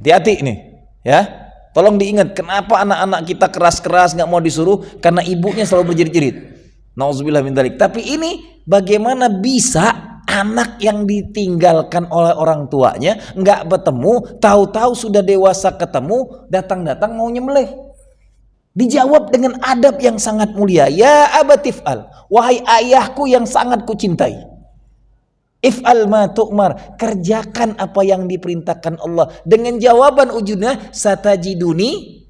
Hati-hati nih, ya. Tolong diingat kenapa anak-anak kita keras-keras nggak mau disuruh, karena ibunya selalu berjerit-jerit. Nauzubillah min dzalik. Tapi ini bagaimana bisa anak yang ditinggalkan oleh orang tuanya nggak bertemu, tahu-tahu sudah dewasa ketemu, datang-datang mau nyembelih. Dijawab dengan adab yang sangat mulia. Ya abatif'al, wahai ayahku yang sangat kucintai. If'al ma tu'mar, kerjakan apa yang diperintahkan Allah. Dengan jawaban ujungnya, satajiduni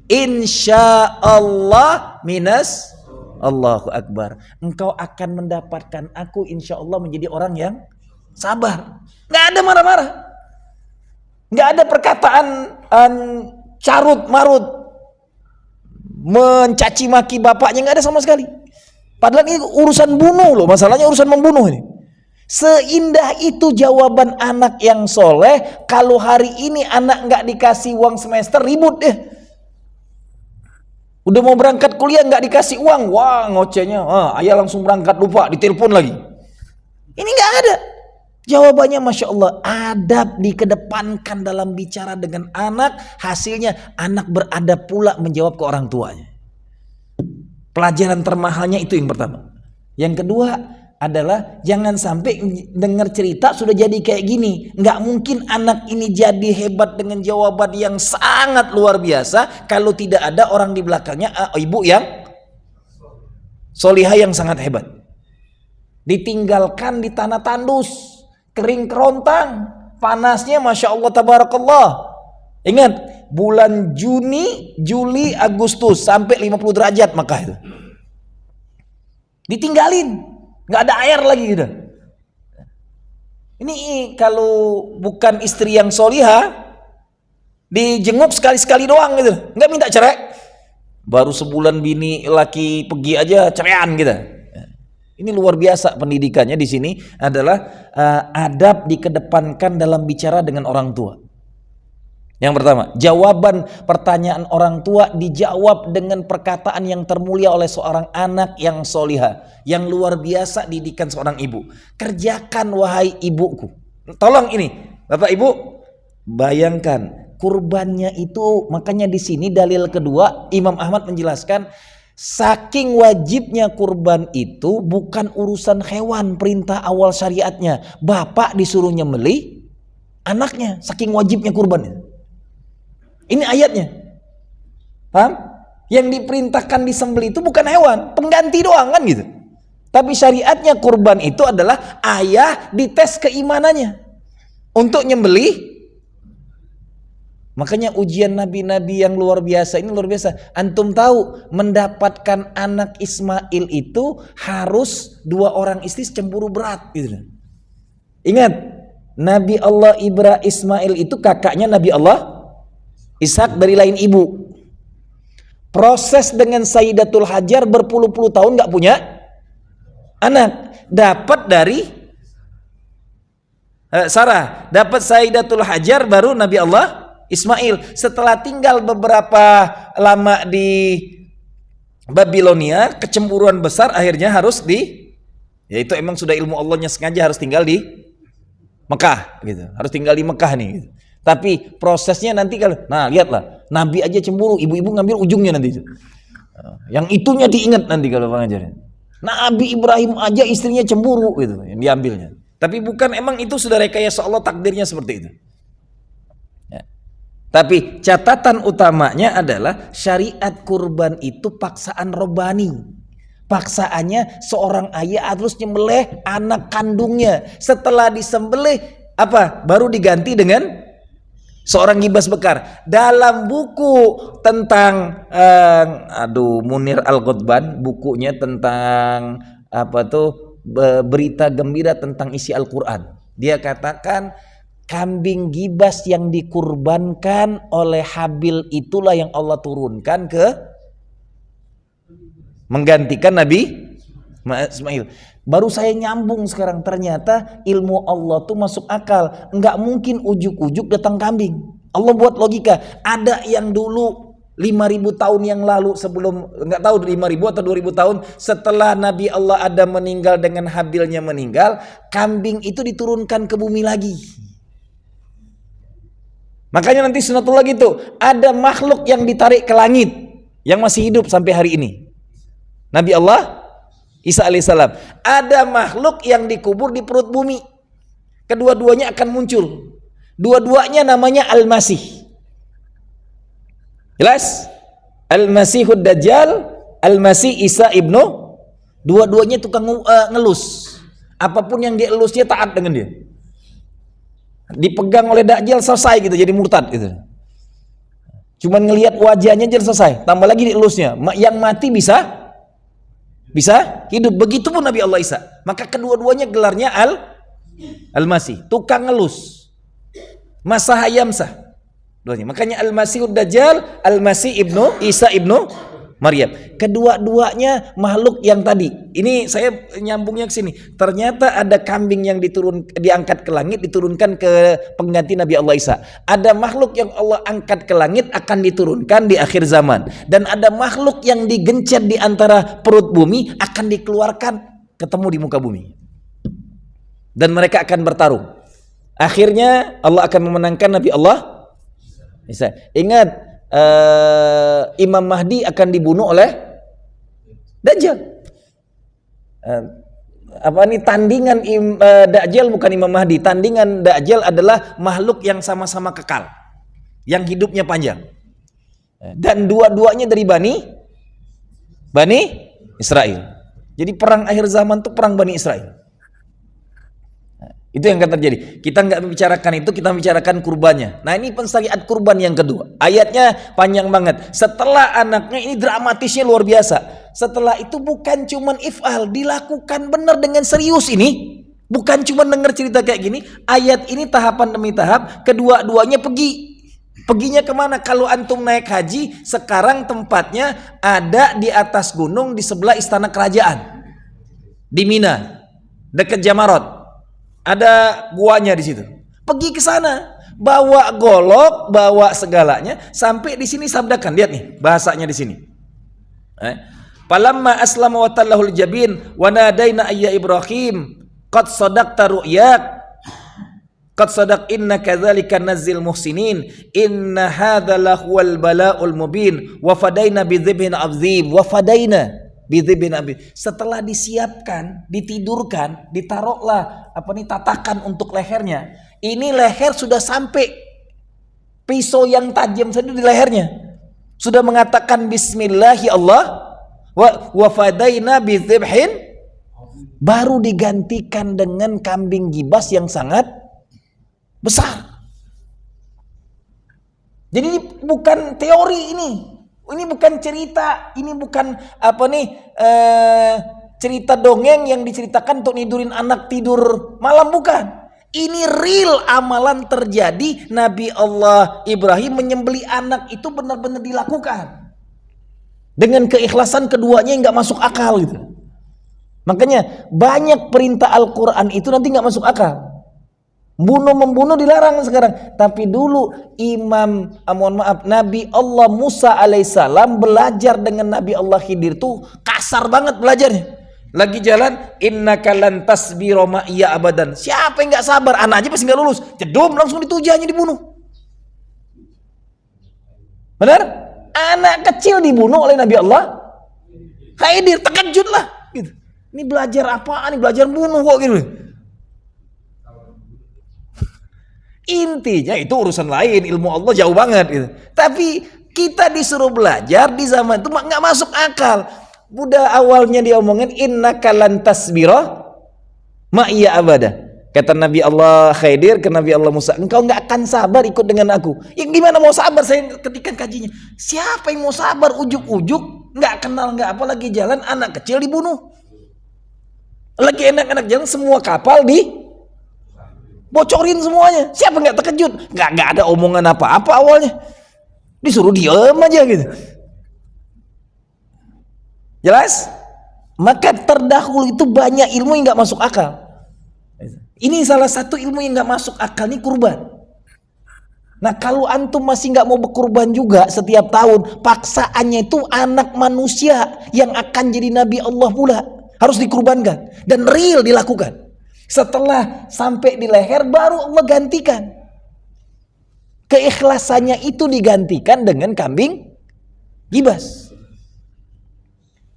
insyaallah minas Allahu Akbar. Engkau akan mendapatkan aku insyaallah menjadi orang yang sabar. Nggak ada marah-marah. Nggak ada perkataan carut marut, mencaci maki bapaknya, nggak ada sama sekali. Padahal ini urusan bunuh loh, masalahnya urusan membunuh ini. Seindah itu jawaban anak yang soleh. Kalau hari ini anak nggak dikasih uang semester, ribut deh. Udah mau berangkat kuliah nggak dikasih uang, wah ngocehnya, ayah langsung berangkat lupa, ditelepon lagi. Ini nggak ada. Jawabannya Masya Allah, adab dikedepankan dalam bicara dengan anak, hasilnya anak beradab pula menjawab ke orang tuanya. Pelajaran termahalnya itu yang pertama. Yang kedua adalah jangan sampai dengar cerita sudah jadi kayak gini. Nggak mungkin anak ini jadi hebat dengan jawaban yang sangat luar biasa kalau tidak ada orang di belakangnya, ibu yang solihah yang sangat hebat. Ditinggalkan di tanah tandus, kering kerontang, panasnya Masya Allah tabarakallah. Ingat, bulan Juni, Juli, Agustus sampai 50 derajat Makkah itu. Ditinggalin, nggak ada air lagi gitu. Ini kalau bukan istri yang solihah, dijenguk sekali-sekali doang gitu, nggak minta cerai. Baru sebulan bini laki pergi aja ceraian gitu. Ini luar biasa pendidikannya di sini adalah adab dikedepankan dalam bicara dengan orang tua. Yang pertama, jawaban pertanyaan orang tua dijawab dengan perkataan yang termulia oleh seorang anak yang solihah, yang luar biasa didikan seorang ibu. Kerjakan wahai ibuku. Tolong ini, Bapak Ibu, bayangkan kurbannya itu, makanya di sini dalil kedua Imam Ahmad menjelaskan saking wajibnya kurban itu bukan urusan hewan, perintah awal syariatnya. Bapak disuruh nyembelih anaknya, saking wajibnya kurban. Ini ayatnya. Paham? Yang diperintahkan disembelih itu bukan hewan, pengganti doang kan gitu. Tapi syariatnya kurban itu adalah ayah dites keimanannya untuk nyembelih. Makanya ujian nabi-nabi yang luar biasa ini luar biasa. Antum tahu mendapatkan anak Ismail itu harus 2 orang istri cemburu berat gitu. Ingat, Nabi Allah Ibrahim Ismail itu kakaknya Nabi Allah Ishak dari lain ibu. Proses dengan Sayyidatul Hajar berpuluh-puluh tahun nggak punya anak. Dapat dari Sarah, dapat Sayyidatul Hajar baru Nabi Allah Ismail. Setelah tinggal beberapa lama di Babilonia, kecemburuan besar akhirnya harus yaitu emang sudah ilmu Allahnya sengaja harus tinggal di Mekah gitu. Harus tinggal di Mekah nih gitu. Tapi prosesnya nanti lihatlah, Nabi aja cemburu, ibu-ibu ngambil ujungnya nanti itu. Yang itunya diingat nanti kalau pengajaran. Nabi Ibrahim aja istrinya cemburu gitu, yang diambilnya. Tapi bukan, emang itu sudah rekayasa Allah, takdirnya seperti itu. Tapi catatan utamanya adalah syariat kurban itu paksaan robani. Paksaannya seorang ayah harus nyembelih anak kandungnya. Setelah disembelih baru diganti dengan seorang gibas bekar. Dalam buku tentang Munir Al-Ghadban, bukunya tentang berita gembira tentang isi Al-Quran. Dia katakan kambing gibas yang dikurbankan oleh Habil itulah yang Allah turunkan menggantikan Nabi Ismail. Baru saya nyambung sekarang, ternyata ilmu Allah tuh masuk akal. Enggak mungkin ujuk-ujuk datang kambing. Allah buat logika. Ada yang dulu 5.000 tahun yang lalu, sebelum, enggak tahu 5.000 atau 2.000 tahun setelah Nabi Allah Adam meninggal dengan Habilnya meninggal, kambing itu diturunkan ke bumi lagi. Makanya nanti sunatullah gitu, ada makhluk yang ditarik ke langit yang masih hidup sampai hari ini. Nabi Allah Isa alaihissalam. Ada makhluk yang dikubur di perut bumi. Kedua-duanya akan muncul. Dua-duanya namanya Al-Masih. Jelas? Al-Masihud Dajjal, Al-Masih Isa ibnu, dua-duanya tukang ngelus. Apapun yang dielus dia taat dengan dia. Dipegang oleh Dajjal selesai gitu, jadi murtad gitu. Cuman ngelihat wajahnya aja selesai, tambah lagi dielusnya. Yang mati bisa hidup. Begitupun Nabi Allah Isa. Maka kedua-duanya gelarnya Al-Masih, tukang ngelus. Masah Yamsah. Makanya Al-Masihud Dajjal, Al-Masih ibnu Isa ibnu Maryam. Kedua-duanya makhluk yang tadi. Ini saya nyambungnya ke sini. Ternyata ada kambing yang diangkat ke langit, diturunkan ke pengganti Nabi Allah Isa. Ada makhluk yang Allah angkat ke langit akan diturunkan di akhir zaman. Dan ada makhluk yang digencet di antara perut bumi akan dikeluarkan ketemu di muka bumi. Dan mereka akan bertarung. Akhirnya Allah akan memenangkan Nabi Allah Isa. Ingat, Imam Mahdi akan dibunuh oleh Dajjal. Tandingan Dajjal bukan Imam Mahdi. Tandingan Dajjal adalah makhluk yang sama-sama kekal, yang hidupnya panjang. Dan dua-duanya dari Bani Israel. Jadi perang akhir zaman itu perang Bani Israel. Itu yang akan terjadi. Kita nggak membicarakan itu, kita membicarakan kurbannya. Nah, ini pensyariat kurban yang kedua. Ayatnya panjang banget. Setelah anaknya, ini dramatisnya luar biasa. Setelah itu bukan cuman if'al, dilakukan benar dengan serius ini. Bukan cuma dengar cerita kayak gini. Ayat ini tahapan demi tahap. Kedua-duanya pergi. Perginya kemana? Kalau antum naik haji, sekarang tempatnya ada di atas gunung di sebelah istana kerajaan. Di Mina, dekat Jamarot. Ada guanya di situ. Pergi ke sana, bawa golok, bawa segalanya, sampai di sini sabdakan. Lihat nih bahasanya di sini. Falamma aslama wa tallahul jabin wa nadaina ayya Ibrahim qad sadaqta ru'yak qad sadaq inna kadzalika nazzil muhsinin inna hadza lahuwal bala'ul mubin wa fadaina bidzibhin azim wa fadaina. Setelah disiapkan, ditidurkan, ditaruhlah tatakan untuk lehernya. Ini leher sudah sampai pisau yang tajam saja di lehernya. Sudah mengatakan Bismillahi Allah wa fadaina bidzibhin, baru digantikan dengan kambing gibas yang sangat besar. Jadi ini bukan teori ini. Ini bukan cerita, ini bukan cerita dongeng yang diceritakan untuk nidurin anak tidur malam, bukan. Ini real amalan terjadi. Nabi Allah Ibrahim menyembelih anak itu benar-benar dilakukan. Dengan keikhlasan keduanya yang nggak masuk akal gitu. Makanya banyak perintah Al-Quran itu nanti nggak masuk akal. Membunuh dilarang sekarang. Tapi dulu Nabi Allah Musa alaihissalam belajar dengan Nabi Allah Khidir tuh kasar banget belajarnya. Lagi jalan, innaka lan tasbira ma'iya abadan. Siapa yang nggak sabar? Anak aja pasti nggak lulus. Jedom langsung ditujahnya dibunuh. Benar? Anak kecil dibunuh oleh Nabi Allah Khidir, terkejut lah. Gitu. Ini belajar apaan? Ini belajar bunuh kok gitu. Intinya itu urusan lain, ilmu Allah jauh banget gitu. Tapi kita disuruh belajar di zaman itu nggak masuk akal. Buddha awalnya dia omongin innaka lan tasbira ma'iya abada. Kata Nabi Allah Khidir ke Nabi Allah Musa, engkau nggak akan sabar ikut dengan aku. Yang gimana mau sabar? Saya ketika kajinya, siapa yang mau sabar? Ujuk-ujuk nggak kenal nggak apa lagi jalan, anak kecil dibunuh. Lagi enak-enak jalan, semua kapal bocorin semuanya. Siapa nggak terkejut? Nggak ada omongan apa-apa awalnya. Disuruh diam aja gitu. Jelas? Maka terdahulu itu banyak ilmu yang nggak masuk akal. Ini salah satu ilmu yang nggak masuk akal, nih kurban. Nah kalau antum masih nggak mau berkurban juga setiap tahun, paksaannya itu anak manusia yang akan jadi Nabi Allah pula harus dikurbankan dan real dilakukan. Setelah sampai di leher baru Allah gantikan. Keikhlasannya itu digantikan dengan kambing gibas.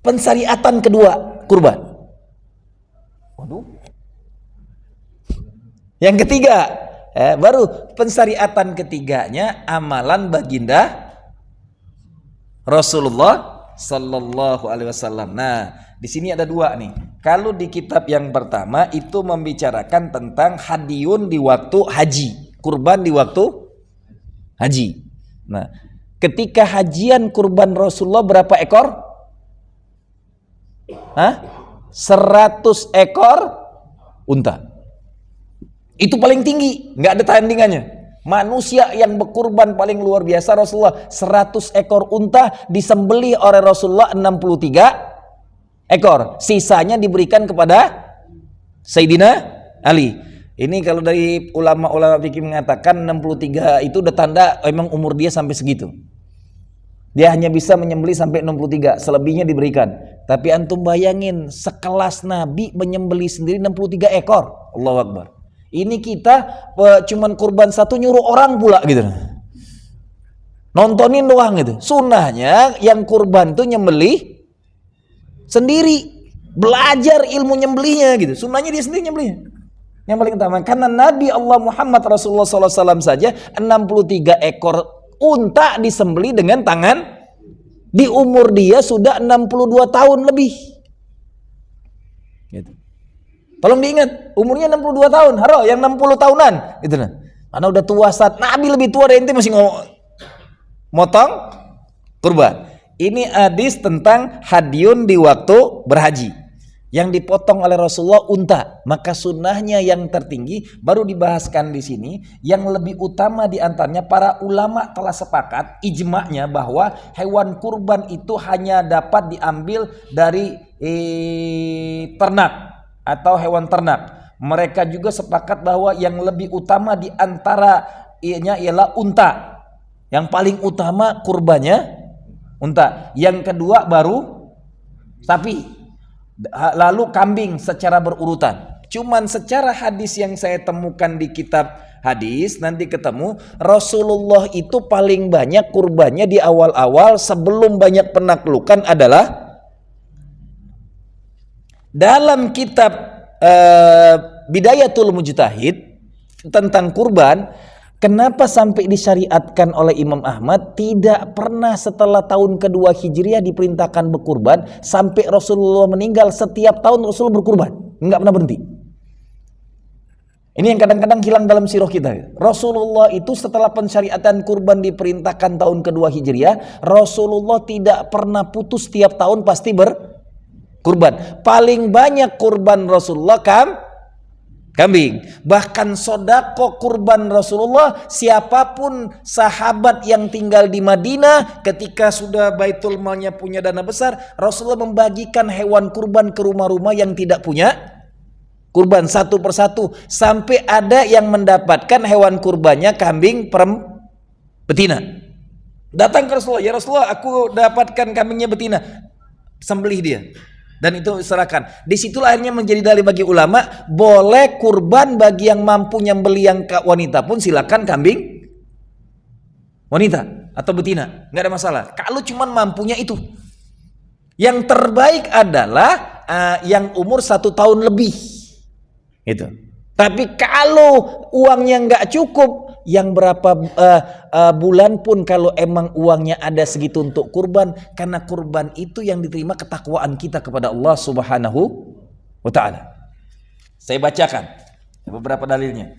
Pensyariatan kedua, kurban. Waduh. Yang ketiga, baru pensyariatan ketiganya amalan baginda Rasulullah sallallahu alaihi wasallam. Nah, di sini ada dua nih. Kalau di kitab yang pertama itu membicarakan tentang hadiyun di waktu haji, kurban di waktu haji. Nah, ketika hajian kurban Rasulullah berapa ekor? 100 ekor unta. Itu paling tinggi, nggak ada tandingannya. Manusia yang berkurban paling luar biasa Rasulullah. 100 ekor unta disembelih oleh Rasulullah 63 ekor. Sisanya diberikan kepada Sayyidina Ali. Ini kalau dari ulama-ulama fikih mengatakan 63 itu udah tanda emang umur dia sampai segitu. Dia hanya bisa menyembelih sampai 63, selebihnya diberikan. Tapi antum bayangin sekelas Nabi menyembelih sendiri 63 ekor. Allahu Akbar. Ini kita cuman kurban satu nyuruh orang pula gitu. Nontonin doang gitu. Sunnahnya yang kurban tuh nyembelih sendiri, belajar ilmu nyembelihnya gitu. Sunnahnya dia sendiri nyembelihnya. Yang paling utama karena Nabi Allah Muhammad Rasulullah SAW saja 63 ekor unta disembelih dengan tangan di umur dia sudah 62 tahun lebih. Gitu. Tolong diingat, umurnya 62 tahun, haro yang 60 tahunan, gitu nah. Karena udah tua saat Nabi lebih tua dari ente masih motong kurban. Ini hadis tentang hadiyun di waktu berhaji. Yang dipotong oleh Rasulullah unta, maka sunnahnya yang tertinggi baru dibahaskan di sini. Yang lebih utama di antaranya para ulama telah sepakat ijma'nya bahwa hewan kurban itu hanya dapat diambil dari ternak atau hewan ternak. Mereka juga sepakat bahwa yang lebih utama di antara ialah unta. Yang paling utama kurbannya unta. Yang kedua baru sapi. Lalu kambing secara berurutan. Cuman secara hadis yang saya temukan di kitab hadis nanti ketemu Rasulullah itu paling banyak kurbannya di awal-awal sebelum banyak penaklukan adalah dalam kitab Bidayatul Mujtahid tentang kurban. Kenapa sampai disyariatkan oleh Imam Ahmad? Tidak pernah setelah tahun kedua Hijriah diperintahkan berkurban sampai Rasulullah meninggal. Setiap tahun Rasulullah berkurban, nggak pernah berhenti. Ini yang kadang-kadang hilang dalam sirah kita. Rasulullah itu setelah pensyariatan kurban diperintahkan tahun kedua Hijriah, Rasulullah tidak pernah putus, setiap tahun pasti berkurban. Paling banyak kurban Rasulullah kambing. Bahkan sodako kurban Rasulullah, siapapun sahabat yang tinggal di Madinah ketika sudah Baitul Malnya punya dana besar, Rasulullah membagikan hewan kurban ke rumah-rumah yang tidak punya kurban satu persatu, sampai ada yang mendapatkan hewan kurbannya kambing betina. Datang ke Rasulullah, ya Rasulullah aku dapatkan kambingnya betina, sembelih dia. Dan itu serahkan. Disitulah akhirnya menjadi dalil bagi ulama, boleh kurban bagi yang mampu nyembeli yang wanita pun silakan kambing wanita atau betina, nggak ada masalah. Kalau cuman mampunya itu. Yang terbaik adalah yang umur 1 tahun lebih. Itu. Tapi kalau uangnya nggak cukup, yang berapa bulan pun kalau emang uangnya ada segitu untuk kurban, karena kurban itu yang diterima ketakwaan kita kepada Allah Subhanahu wa ta'ala. Saya bacakan beberapa dalilnya.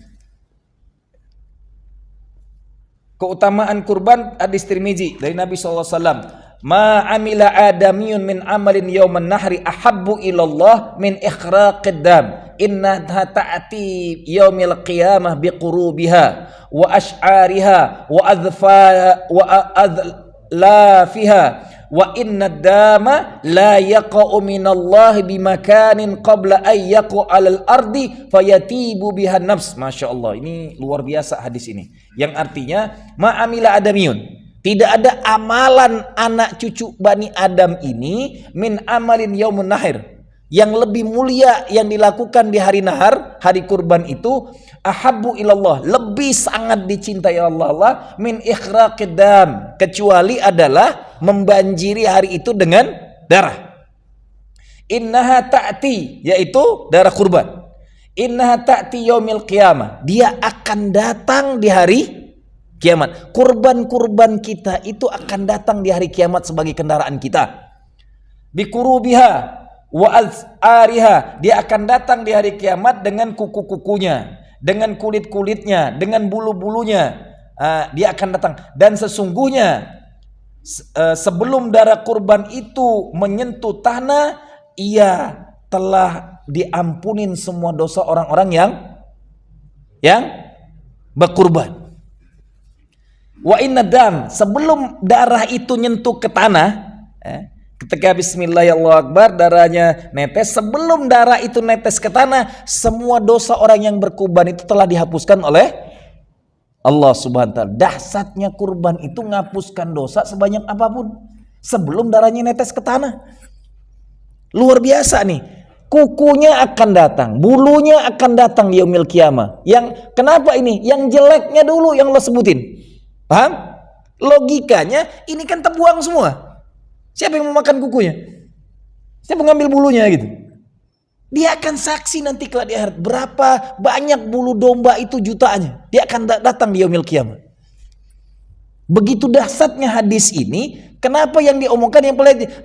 Keutamaan kurban hadis Tirmizi dari Nabi SAW. Ma amila adamiyun min amalin yawman nahri ahabbu ilallah min ikhraqid dam. Innaha ta'ati yaumil qiyamah biqurubiha wa ash'ariha wa adlafiha wa inna dama la yaqa'u minallahi bimakanin qabla ay yaqa'u alal ardi fayatibu biha nafs. Masya Allah, ini luar biasa hadis ini, yang artinya ma'amila adamiyun, tidak ada amalan anak cucu Bani Adam ini min amalin yaumun nahir, yang lebih mulia yang dilakukan di hari nahar, hari kurban itu, ahabbu ilallah, lebih sangat dicintai Allah min ikhraqid dam, kecuali adalah membanjiri hari itu dengan darah. Innaha ta'ti, yaitu darah kurban. Innaha ta'ti yaumil qiyamah, dia akan datang di hari kiamat. Kurban-kurban kita itu akan datang di hari kiamat sebagai kendaraan kita. Bikurubiha wa az'ariha, dia akan datang di hari kiamat dengan kuku-kukunya, dengan kulit-kulitnya, dengan bulu-bulunya. Dia akan datang. Dan sesungguhnya sebelum darah kurban itu menyentuh tanah, ia telah diampunin semua dosa orang-orang yang berkurban. Wa inna dam, sebelum darah itu nyentuh ke tanah, ketika bismillahirrahmanirrahim darahnya netes, sebelum darah itu netes ke tanah, semua dosa orang yang berkurban itu telah dihapuskan oleh Allah Subhanahu wa taala. Dahsyatnya kurban itu ngapuskan dosa sebanyak apapun sebelum darahnya netes ke tanah. Luar biasa nih. Kukunya akan datang, bulunya akan datang di yaumil qiyamah. Yang kenapa ini? Yang jeleknya dulu yang lo sebutin. Paham? Logikanya ini kan terbuang semua. Siapa yang mau makan kukunya? Siapa mengambil bulunya gitu? Dia akan saksi nanti kelak di akhirat berapa banyak bulu domba itu jutaannya. Dia akan datang di yaumil qiyamah. Begitu dahsyatnya hadis ini, kenapa yang diomongkan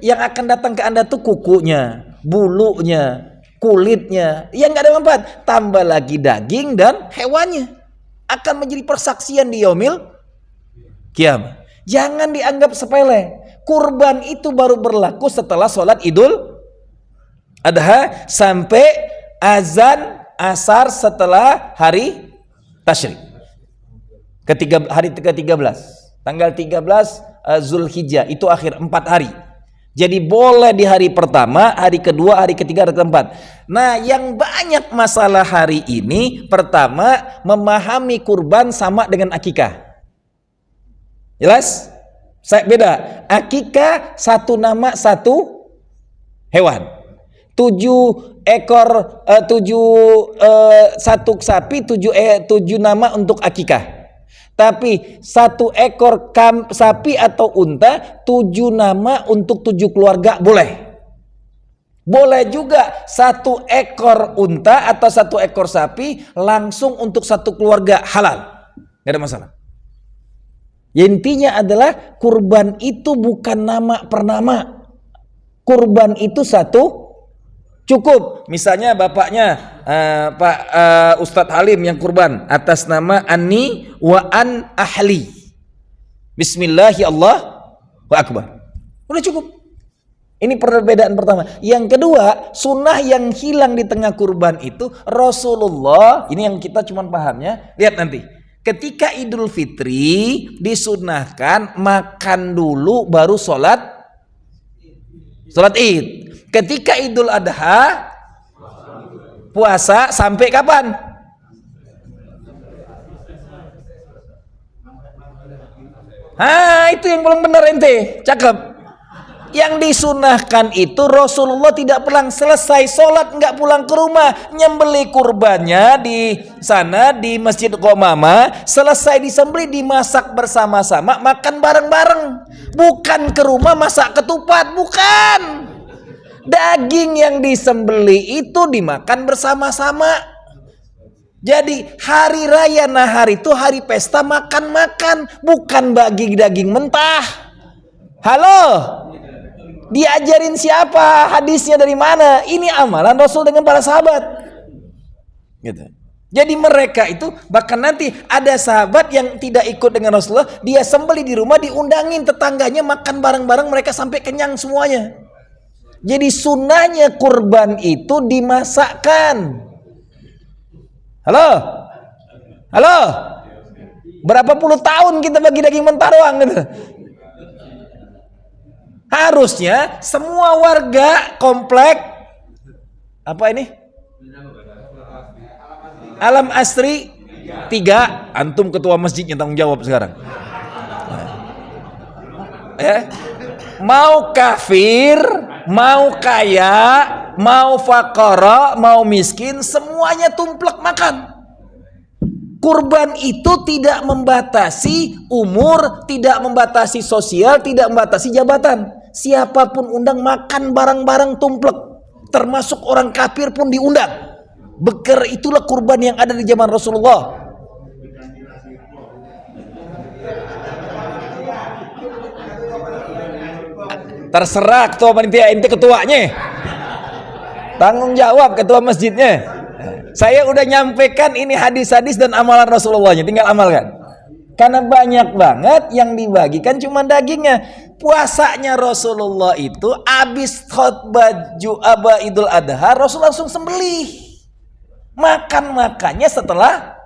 yang akan datang ke Anda tuh kukunya, bulunya, kulitnya, yang nggak ada manfaat. Tambah lagi daging dan hewannya akan menjadi persaksian di yaumil qiyamah. Jangan dianggap sepele. Kurban itu baru berlaku setelah sholat Idul Adha sampai azan asar setelah hari tasyrik. Hari ke-13, tanggal 13 Zulhijjah, itu akhir 4 hari. Jadi boleh di hari pertama, hari kedua, hari ketiga, hari keempat. Nah, yang banyak masalah hari ini, pertama memahami kurban sama dengan akikah. Jelas? Saya beda. Akikah satu nama satu hewan. 7 ekor, satu sapi, 7 nama untuk akikah. Tapi 1 ekor sapi atau unta, 7 nama untuk 7 keluarga boleh. Boleh juga 1 ekor unta atau 1 ekor sapi langsung untuk 1 keluarga, halal. Gak ada masalah. Intinya adalah kurban itu bukan nama per nama. Kurban itu satu cukup. Misalnya bapaknya Pak Ustadz Halim yang kurban atas nama Ani wa an ahli. Bismillahi Allahu akbar. Udah cukup. Ini perbedaan pertama. Yang kedua, sunnah yang hilang di tengah kurban itu Rasulullah, ini yang kita cuma pahamnya. Lihat nanti. Ketika Idul Fitri disunnahkan makan dulu baru sholat Id. Ketika Idul Adha puasa sampai kapan? Itu yang belum benar ente. Cakep. Yang disunahkan itu Rasulullah tidak pulang, selesai sholat nggak pulang ke rumah, nyembeli kurbannya di sana di Masjid Qomama, selesai disembeli dimasak bersama-sama, makan bareng-bareng. Bukan ke rumah masak ketupat, bukan. Daging yang disembeli itu dimakan bersama-sama. Jadi hari raya nahar itu hari pesta makan-makan, bukan bagi daging mentah. Halo, diajarin siapa? Hadisnya dari mana? Ini amalan Rasul dengan para sahabat. Gitu. Jadi mereka itu bahkan nanti ada sahabat yang tidak ikut dengan Rasulullah, dia sembeli di rumah, diundangin tetangganya makan bareng-bareng, mereka sampai kenyang semuanya. Jadi sunnahnya kurban itu dimasakkan. Halo, berapa puluh tahun kita bagi daging mentah doang gitu. Harusnya semua warga komplek apa ini? Alam Asri 3, antum ketua masjidnya tanggung jawab sekarang. Mau kafir, mau kaya, mau fakara, mau miskin, semuanya tumplek makan. Kurban itu tidak membatasi umur, tidak membatasi sosial, tidak membatasi jabatan. Siapapun undang makan bareng-bareng tumplek. Termasuk orang kafir pun diundang. Beker itulah kurban yang ada di zaman Rasulullah. Terserah ketua panitia, ente ketuanya. Tanggung jawab ketua masjidnya. Saya udah nyampaikan ini hadis-hadis dan amalan Rasulullahnya, tinggal amalkan. Karena banyak banget yang dibagikan cuma dagingnya. Puasanya Rasulullah itu habis khutbah Idul Adha, Rasul langsung sembelih. Makannya setelah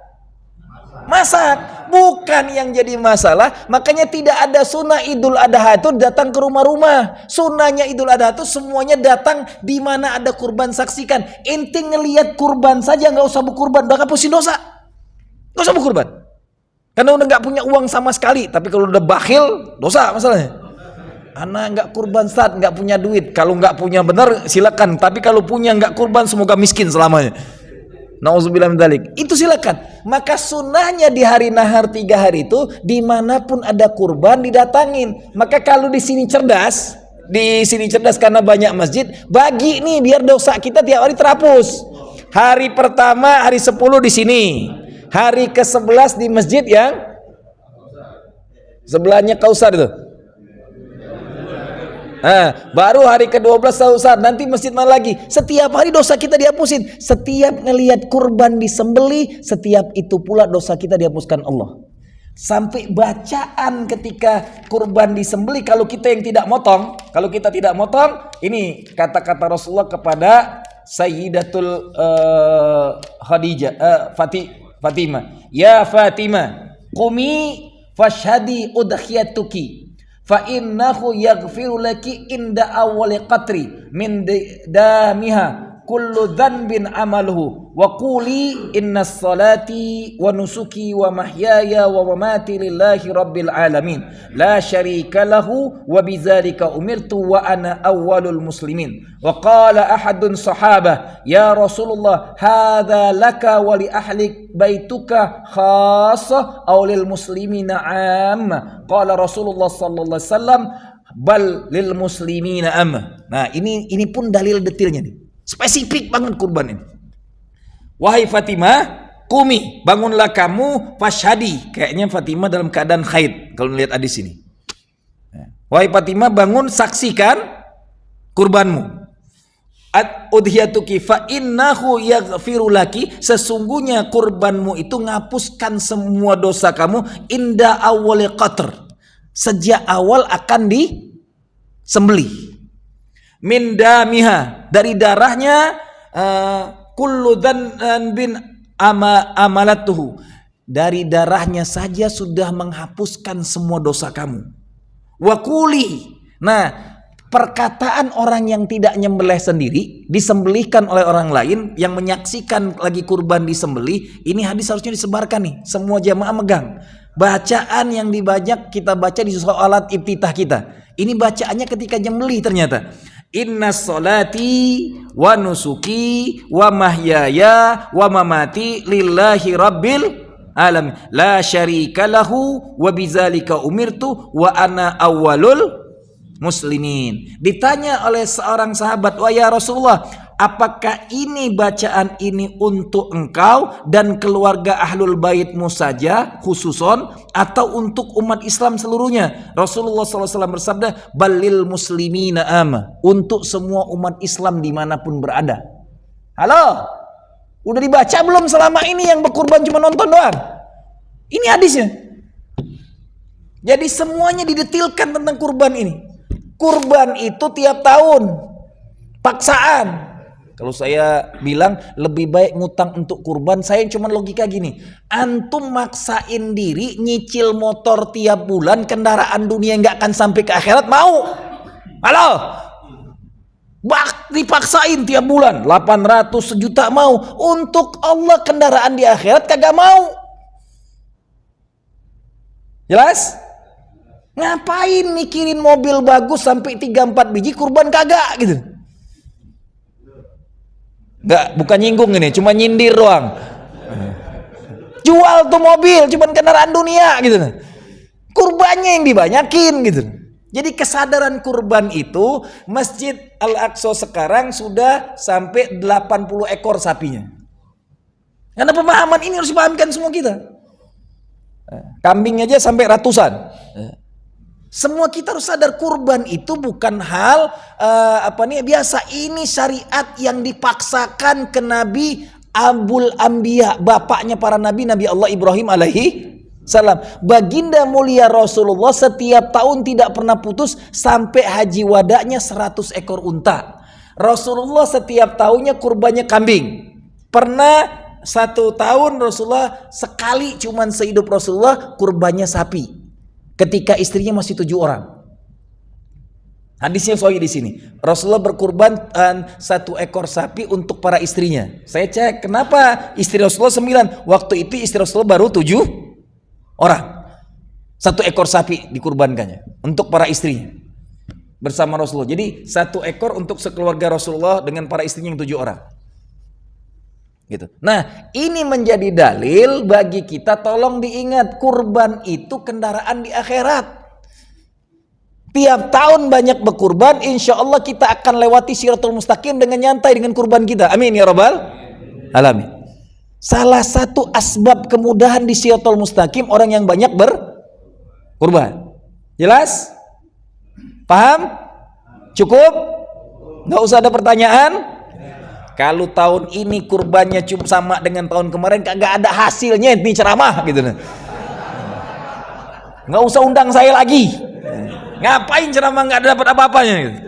masak. Bukan yang jadi masalah, makanya tidak ada sunnah Idul Adha itu datang ke rumah-rumah. Sunnahnya Idul Adha itu semuanya datang di mana ada kurban, saksikan. Ente ngelihat kurban saja nggak usah berkurban, udah ngapusin dosa. Nggak usah berkurban. Karena udah nggak punya uang sama sekali. Tapi kalau udah bakhil, dosa masalahnya. Anak nggak kurban saat nggak punya duit. Kalau nggak punya benar silakan. Tapi kalau punya nggak kurban, semoga miskin selamanya. Nauzubillah min dzalik. Itu silakan. Maka sunnahnya di hari nahar 3 hari itu dimanapun ada kurban didatangin. Maka kalau di sini cerdas karena banyak masjid, bagi nih biar dosa kita tiap hari terhapus. Hari pertama hari 10 di sini. Hari ke-11 di masjid yang sebelahnya Kausar itu. Baru hari ke-12 Kausar, nanti masjid mana lagi. Setiap hari dosa kita dihapusin. Setiap ngelihat kurban disembeli, setiap itu pula dosa kita dihapuskan Allah. Sampai bacaan ketika kurban disembeli, kalau kita yang tidak motong, ini kata-kata Rasulullah kepada Sayyidatul Fatimah. Ya Fatimah, qumi fashhadi udhiyatuki. Fa innahu yaghfiru laki inda awwali qatri min damiha kullu dhanbin amaluhu wa quli innas salati wa nusuki wa mahyaya wa mamati lillahi rabbil alamin la syarika lahu wa bidzalika umirtu wa ana awwalul muslimin. Wa qala ahadun sahabah ya Rasulullah hadza laka wa li ahli baituka khassah aw lil muslimina amma. Qala Rasulullah sallallahu alaihi wasallam bal lil muslimina amma. Nah, ini pun dalil detailnya nih. Spesifik banget kurban ini. Wahai Fatimah, kumi, bangunlah kamu fashhadi. Kayaknya Fatimah dalam keadaan haid kalau melihat hadis ini. Wahai Fatimah, bangun saksikan kurbanmu. Udhiyatuki fa innahu yaghfiru laki, sesungguhnya kurbanmu itu ngapuskan semua dosa kamu inda awwali qatr, sejak awal akan disembelih. Min damiha, dari darahnya, kullu dhanbin amalatuhu, dari darahnya saja sudah menghapuskan semua dosa kamu. Wa quli, nah perkataan orang yang tidak nyembelih sendiri disembelihkan oleh orang lain yang menyaksikan lagi kurban disembelih, ini hadis harusnya disebarkan nih, semua jamaah megang. Bacaan yang dibaca kita baca di sholat iftitah kita, ini bacaannya ketika nyembelih ternyata. Inna sholati wa nusuki wa mahyaya wa mamati lillahi rabbil alamin la syarika lahu wa bidzalika umirtu wa ana awwalul muslimin. Ditanya oleh seorang sahabat, "Wahai ya Rasulullah, apakah ini bacaan ini untuk engkau dan keluarga ahlul baitmu saja khususon atau untuk umat Islam seluruhnya?" Rasulullah SAW bersabda, "Balil muslimina ama," untuk semua umat Islam dimanapun berada. Halo, udah dibaca belum selama ini yang berkurban cuma nonton doang? Ini hadisnya. Jadi semuanya didetilkan tentang kurban ini. Kurban itu tiap tahun paksaan. Kalau saya bilang lebih baik ngutang untuk kurban, saya cuma logika gini. Antum maksain diri nyicil motor tiap bulan, kendaraan dunia nggak akan sampai ke akhirat, mau? Halo? Dipaksain tiap bulan 800 sejuta mau. Untuk Allah kendaraan di akhirat kagak mau. Jelas? Ngapain mikirin mobil bagus sampai 3-4 biji kurban kagak gitu. Enggak, bukan nyinggung ini, cuma nyindir doang. Jual tuh mobil, cuman kendaraan dunia gitu. Kurbannya yang dibanyakin gitu. Jadi kesadaran kurban itu, Masjid Al-Aqsa sekarang sudah sampai 80 ekor sapinya. Karena pemahaman ini harus dipahamkan semua kita. Kambing aja sampai ratusan. Semua kita harus sadar kurban itu bukan hal biasa. Ini syariat yang dipaksakan ke Nabi Abul Anbiya, bapaknya para nabi, Nabi Allah Ibrahim alaihi salam. Baginda mulia Rasulullah setiap tahun tidak pernah putus sampai haji wadanya 100 ekor unta. Rasulullah setiap tahunnya kurbannya kambing. Pernah satu tahun Rasulullah sekali, cuman sehidup Rasulullah kurbannya sapi. Ketika istrinya masih 7 orang. Hadisnya sahih di sini. Rasulullah berkurban 1 ekor sapi untuk para istrinya. Saya cek kenapa istri Rasulullah 9. Waktu itu istri Rasulullah baru 7 orang. 1 ekor sapi dikurbankannya untuk para istrinya bersama Rasulullah. Jadi 1 ekor untuk sekeluarga Rasulullah dengan para istrinya yang 7 orang. Gitu. Nah, ini menjadi dalil bagi kita, tolong diingat, kurban itu kendaraan di akhirat. Tiap tahun banyak berkurban, insya Allah kita akan lewati Shiratul Mustaqim dengan nyantai dengan kurban kita. Amin ya rabbal alamin. Salah satu asbab kemudahan di Shiratul Mustaqim orang yang banyak berkurban. Jelas? Paham? Cukup? Nggak usah ada pertanyaan? Kalau tahun ini kurbannya cuma sama dengan tahun kemarin, kagak ada hasilnya ini ceramah gitu. Nggak usah undang saya lagi. Ngapain ceramah nggak dapat apa-apanya gitu.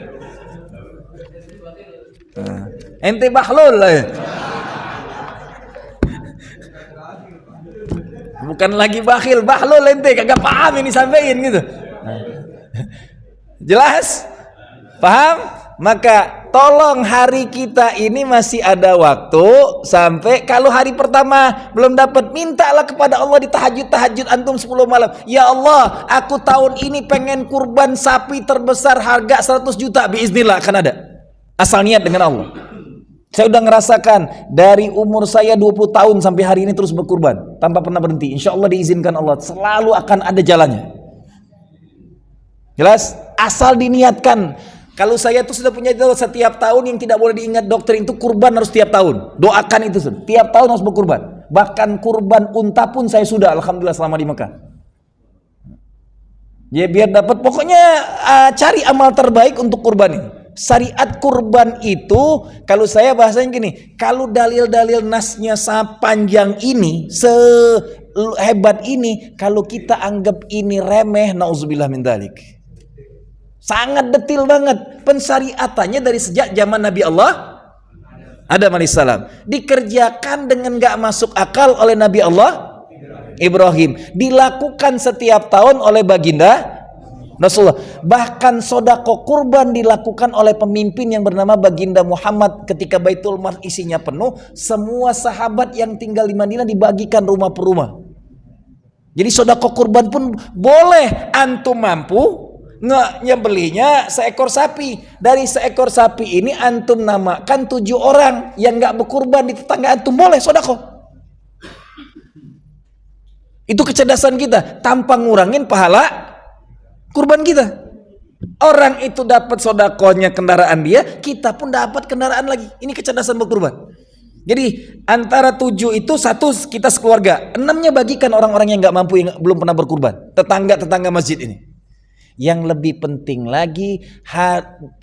Ente bahlul lah ya. Bukan lagi bakhil, bahlul ente kagak paham ini sampein gitu. Jelas? Paham? Maka tolong hari kita ini masih ada waktu sampai kalau hari pertama belum dapat, mintalah kepada Allah di tahajud antum 10 malam. Ya Allah, aku tahun ini pengen kurban sapi terbesar harga 100 juta, biiznillah akan ada. Asal niat dengan Allah. Saya udah ngerasakan dari umur saya 20 tahun sampai hari ini terus berkurban tanpa pernah berhenti. Insya Allah diizinkan Allah, selalu akan ada jalannya. Jelas? Asal diniatkan. Kalau saya tuh sudah punya itu setiap tahun yang tidak boleh diingat dokter itu kurban harus tiap tahun. Doakan itu sudah. Tiap tahun harus berkurban. Bahkan kurban unta pun saya sudah, alhamdulillah, selama di Mekah. Ya biar dapat, pokoknya cari amal terbaik untuk kurban ini. Syariat kurban itu kalau saya bahasanya gini, kalau dalil-dalil nasnya sepanjang ini, sehebat ini, kalau kita anggap ini remeh, nauzubillah min dzalik. Sangat detil banget pensyariatannya dari sejak zaman Nabi Allah Adam alaihissalam, dikerjakan dengan gak masuk akal oleh Nabi Allah Ibrahim, dilakukan setiap tahun oleh baginda Rasulullah. Bahkan sodako kurban dilakukan oleh pemimpin yang bernama baginda Muhammad. Ketika Baitul Mal isinya penuh, semua sahabat yang tinggal di Madinah dibagikan rumah per rumah. Jadi sodako kurban pun boleh. Antum mampu nyembelinya seekor sapi, dari seekor sapi ini antum namakan 7 orang yang gak berkurban di tetangga antum, boleh sodako. Itu kecerdasan kita tanpa ngurangin pahala kurban kita. Orang itu dapat sodakonya kendaraan dia, kita pun dapat kendaraan lagi. Ini kecerdasan berkurban. Jadi antara 7 itu 1 kita sekeluarga, 6-nya bagikan orang-orang yang gak mampu, yang belum pernah berkurban, tetangga-tetangga masjid ini. Yang lebih penting lagi, 3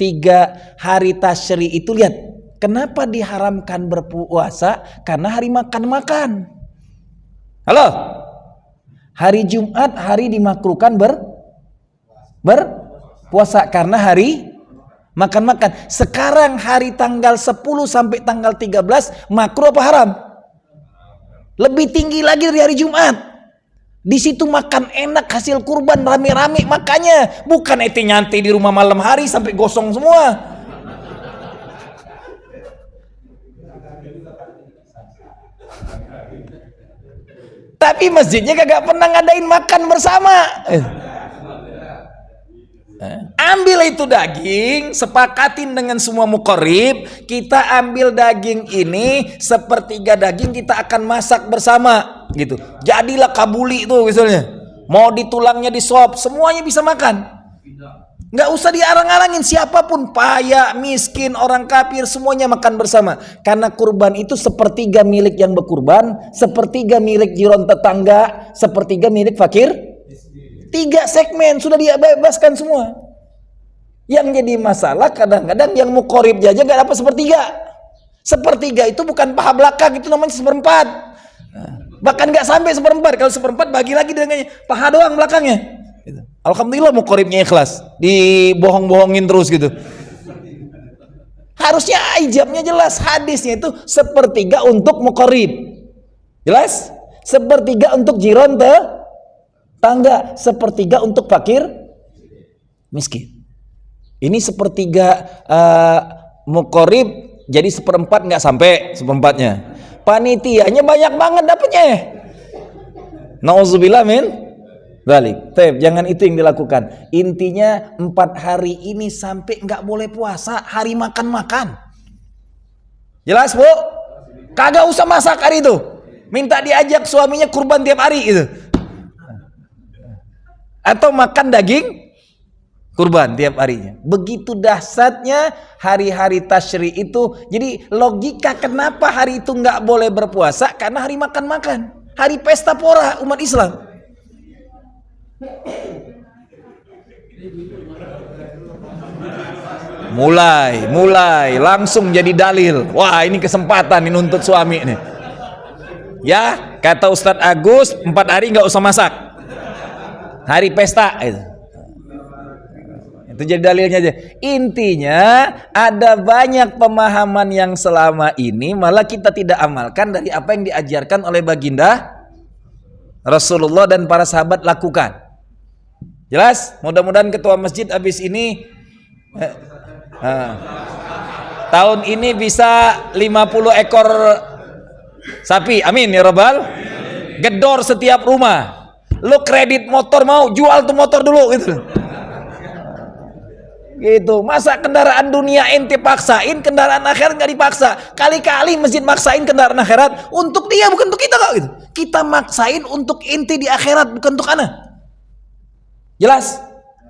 hari tasyri itu, lihat kenapa diharamkan berpuasa, karena hari makan-makan. Halo, hari Jumat hari dimakruhkan berpuasa karena hari makan-makan. Sekarang hari tanggal 10 sampai tanggal 13 makruh apa haram? Lebih tinggi lagi dari hari Jumat. Di situ makan enak, hasil kurban rame-rame, makanya bukan ete nyantai di rumah malam hari sampai gosong semua. Tapi masjidnya kagak pernah ngadain makan bersama. Ambil itu daging, sepakatin dengan semua muqarrib, kita ambil daging ini, sepertiga daging kita akan masak bersama gitu. Jadilah kabuli itu misalnya, mau di tulangnya di sop, semuanya bisa makan. Nggak usah diarang-arangin, siapapun, kaya, miskin, orang kafir, semuanya makan bersama. Karena kurban itu sepertiga milik yang berkurban, sepertiga milik jiran tetangga, sepertiga milik fakir 3 segmen sudah dibebaskan semua. Yang jadi masalah kadang-kadang yang muqarib aja nggak dapat sepertiga. Sepertiga itu bukan paha belakang, itu namanya seperempat. Bahkan nggak sampai seperempat. Kalau seperempat bagi lagi dengannya paha doang belakangnya. Alhamdulillah muqaribnya ikhlas, dibohong-bohongin terus gitu. Harusnya ijabnya jelas, hadisnya itu sepertiga untuk muqarib. Jelas? Sepertiga untuk jiran tangga, sepertiga untuk fakir miskin. Ini sepertiga muqarib, jadi seperempat nggak sampai seperempatnya. Panitianya banyak banget dapatnya. Nauzubillah min dzalik. Jangan itu yang dilakukan. Intinya 4 hari ini sampai nggak boleh puasa, hari makan-makan. Jelas, Bu? Kagak usah masak hari itu. Minta diajak suaminya kurban tiap hari gitu. Atau makan daging kurban tiap harinya. Begitu dahsyatnya hari-hari tasyri itu. Jadi logika kenapa hari itu nggak boleh berpuasa, karena hari makan-makan, hari pesta pora umat Islam. Mulai langsung jadi dalil. Wah, ini kesempatan ini nuntut suami nih. Ya, kata Ustadz Agus, 4 hari nggak usah masak, hari pesta itu jadi dalilnya aja. Intinya ada banyak pemahaman yang selama ini malah kita tidak amalkan dari apa yang diajarkan oleh baginda Rasulullah dan para sahabat lakukan. Jelas? Mudah-mudahan ketua masjid habis ini tahun ini bisa 50 ekor sapi, amin ya rabbal. Gedor setiap rumah. Lu kredit motor mau, jual tuh motor dulu gitu. Gitu. Masa kendaraan dunia ente paksain, kendaraan akhirat nggak dipaksa. Kali-kali masjid maksain kendaraan akhirat untuk dia, bukan untuk kita kok gitu. Kita maksain untuk ente di akhirat, bukan untuk ana. Jelas?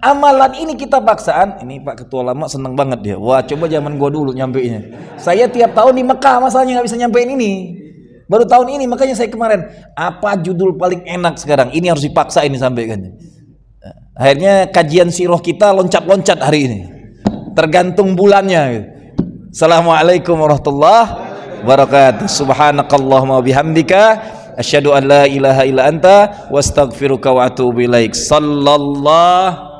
Amalan ini kita paksaan. Ini Pak Ketua Lama seneng banget dia. Wah, coba zaman gua dulu nyampeinnya. Saya tiap tahun di Mekah masalahnya nggak bisa nyampein ini. Baru tahun ini, makanya saya kemarin, apa judul paling enak sekarang? Ini harus dipaksa ini sampaikan. Akhirnya kajian sirah kita loncat-loncat hari ini. Tergantung bulannya. Assalamualaikum warahmatullahi wabarakatuh. Subhanakallahumma bihamdika asyhadu an la ilaha illa anta wastaghfiruka wa atubu ilaik. Sallallahu